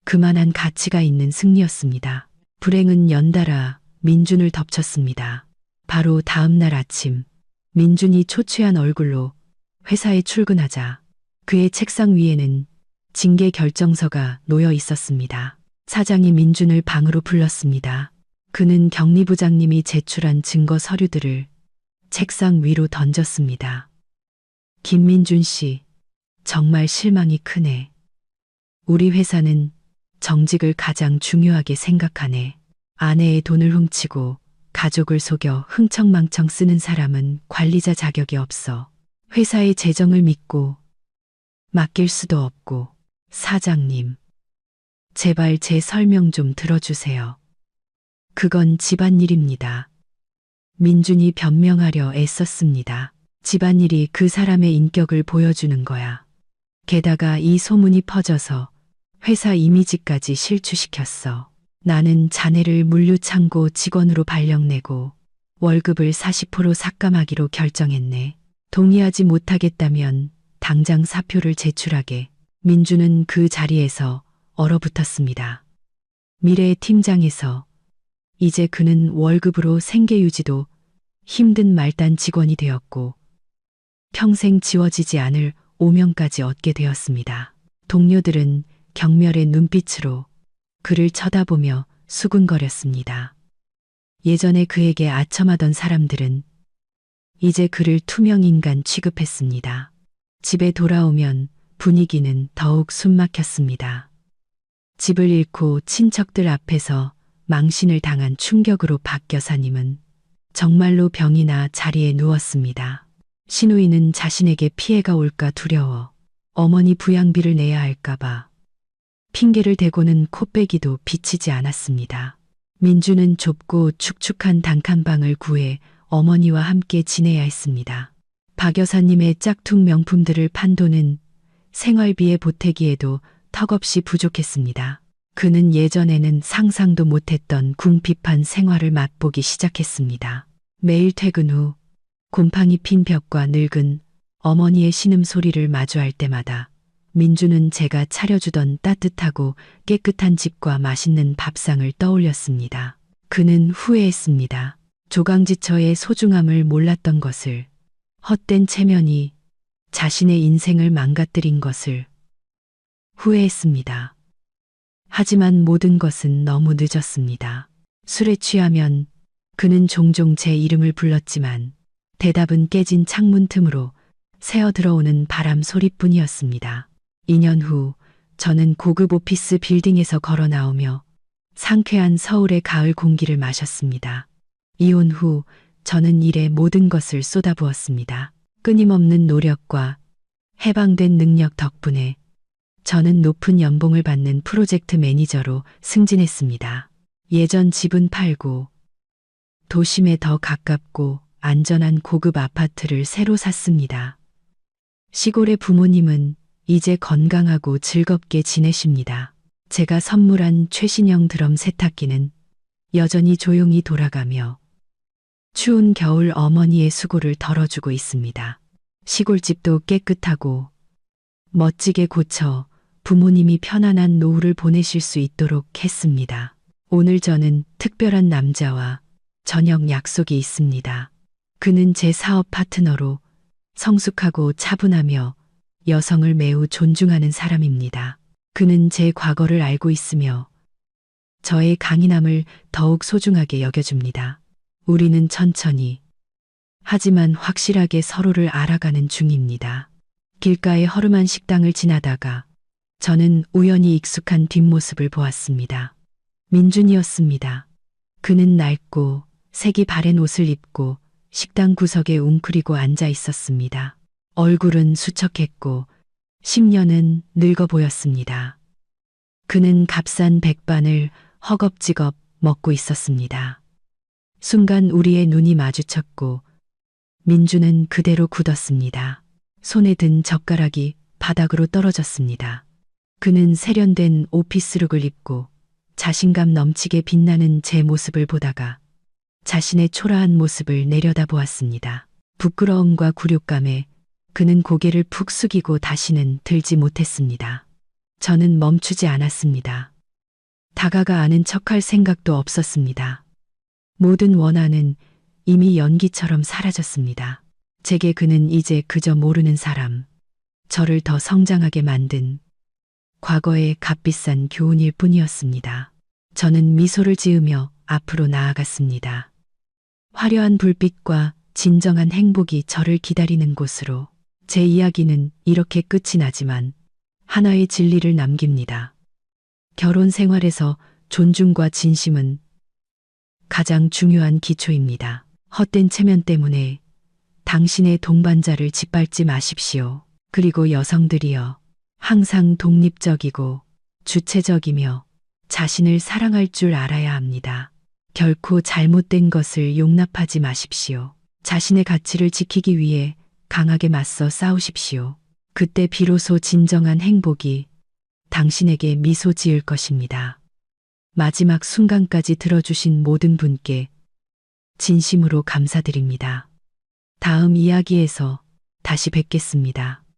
그만한 가치가 있는 승리였습니다. 불행은 연달아 민준을 덮쳤습니다. 바로 다음 날 아침, 민준이 초췌한 얼굴로 회사에 출근하자 그의 책상 위에는 징계 결정서가 놓여 있었습니다. 사장이 민준을 방으로 불렀습니다. 그는 격리부장님이 제출한 증거 서류들을 책상 위로 던졌습니다. 김민준 씨, 정말 실망이 크네. 우리 회사는 정직을 가장 중요하게 생각하네. 아내의 돈을 훔치고 가족을 속여 흥청망청 쓰는 사람은 관리자 자격이 없어. 회사의 재정을 믿고 맡길 수도 없고. 사장님, 제발 제 설명 좀 들어주세요. 그건 집안일입니다. 민준이 변명하려 애썼습니다. 집안일이 그 사람의 인격을 보여주는 거야. 게다가 이 소문이 퍼져서 회사 이미지까지 실추시켰어. 나는 자네를 물류창고 직원으로 발령내고 월급을 40% 삭감하기로 결정했네. 동의하지 못하겠다면 당장 사표를 제출하게. 민주는 그 자리에서 얼어붙었습니다. 미래의 팀장에서 이제 그는 월급으로 생계 유지도 힘든 말단 직원이 되었고 평생 지워지지 않을 오명까지 얻게 되었습니다. 동료들은 경멸의 눈빛으로 그를 쳐다보며 수군거렸습니다. 예전에 그에게 아첨하던 사람들은 이제 그를 투명인간 취급했습니다. 집에 돌아오면 분위기는 더욱 숨막혔습니다. 집을 잃고 친척들 앞에서 망신을 당한 충격으로 박 여사님은 정말로 병이나 자리에 누웠습니다. 신우이는 자신에게 피해가 올까 두려워 어머니 부양비를 내야 할까봐 핑계를 대고는 코빼기도 비치지 않았습니다. 민주는 좁고 축축한 단칸방을 구해 어머니와 함께 지내야 했습니다. 박 여사님의 짝퉁 명품들을 판 돈은 생활비에 보태기에도 턱없이 부족했습니다. 그는 예전에는 상상도 못했던 궁핍한 생활을 맛보기 시작했습니다. 매일 퇴근 후 곰팡이 핀 벽과 늙은 어머니의 신음소리를 마주할 때마다 민주는 제가 차려주던 따뜻하고 깨끗한 집과 맛있는 밥상을 떠올렸습니다. 그는 후회했습니다. 조강지처의 소중함을 몰랐던 것을, 헛된 체면이 자신의 인생을 망가뜨린 것을 후회했습니다. 하지만 모든 것은 너무 늦었습니다. 술에 취하면 그는 종종 제 이름을 불렀지만 대답은 깨진 창문 틈으로 새어 들어오는 바람 소리뿐이었습니다. 2년 후 저는 고급 오피스 빌딩에서 걸어 나오며 상쾌한 서울의 가을 공기를 마셨습니다. 이혼 후 저는 일에 모든 것을 쏟아부었습니다. 끊임없는 노력과 해방된 능력 덕분에 저는 높은 연봉을 받는 프로젝트 매니저로 승진했습니다. 예전 집은 팔고 도심에 더 가깝고 안전한 고급 아파트를 새로 샀습니다. 시골의 부모님은 이제 건강하고 즐겁게 지내십니다. 제가 선물한 최신형 드럼 세탁기는 여전히 조용히 돌아가며 추운 겨울 어머니의 수고를 덜어주고 있습니다. 시골집도 깨끗하고 멋지게 고쳐 부모님이 편안한 노후를 보내실 수 있도록 했습니다. 오늘 저는 특별한 남자와 저녁 약속이 있습니다. 그는 제 사업 파트너로 성숙하고 차분하며 여성을 매우 존중하는 사람입니다. 그는 제 과거를 알고 있으며 저의 강인함을 더욱 소중하게 여겨줍니다. 우리는 천천히 하지만 확실하게 서로를 알아가는 중입니다. 길가의 허름한 식당을 지나다가 저는 우연히 익숙한 뒷모습을 보았습니다. 민준이었습니다. 그는 낡고 색이 바랜 옷을 입고 식당 구석에 웅크리고 앉아 있었습니다. 얼굴은 수척했고 10년은 늙어 보였습니다. 그는 값싼 백반을 허겁지겁 먹고 있었습니다. 순간 우리의 눈이 마주쳤고 민주는 그대로 굳었습니다. 손에 든 젓가락이 바닥으로 떨어졌습니다. 그는 세련된 오피스룩을 입고 자신감 넘치게 빛나는 제 모습을 보다가 자신의 초라한 모습을 내려다보았습니다. 부끄러움과 굴욕감에 그는 고개를 푹 숙이고 다시는 들지 못했습니다. 저는 멈추지 않았습니다. 다가가 아는 척할 생각도 없었습니다. 모든 원한은 이미 연기처럼 사라졌습니다. 제게 그는 이제 그저 모르는 사람, 저를 더 성장하게 만든 과거의 값비싼 교훈일 뿐이었습니다. 저는 미소를 지으며 앞으로 나아갔습니다. 화려한 불빛과 진정한 행복이 저를 기다리는 곳으로. 제 이야기는 이렇게 끝이 나지만 하나의 진리를 남깁니다. 결혼 생활에서 존중과 진심은 가장 중요한 기초입니다. 헛된 체면 때문에 당신의 동반자를 짓밟지 마십시오. 그리고 여성들이여, 항상 독립적이고 주체적이며 자신을 사랑할 줄 알아야 합니다. 결코 잘못된 것을 용납하지 마십시오. 자신의 가치를 지키기 위해 강하게 맞서 싸우십시오. 그때 비로소 진정한 행복이 당신에게 미소 지을 것입니다. 마지막 순간까지 들어주신 모든 분께 진심으로 감사드립니다. 다음 이야기에서 다시 뵙겠습니다.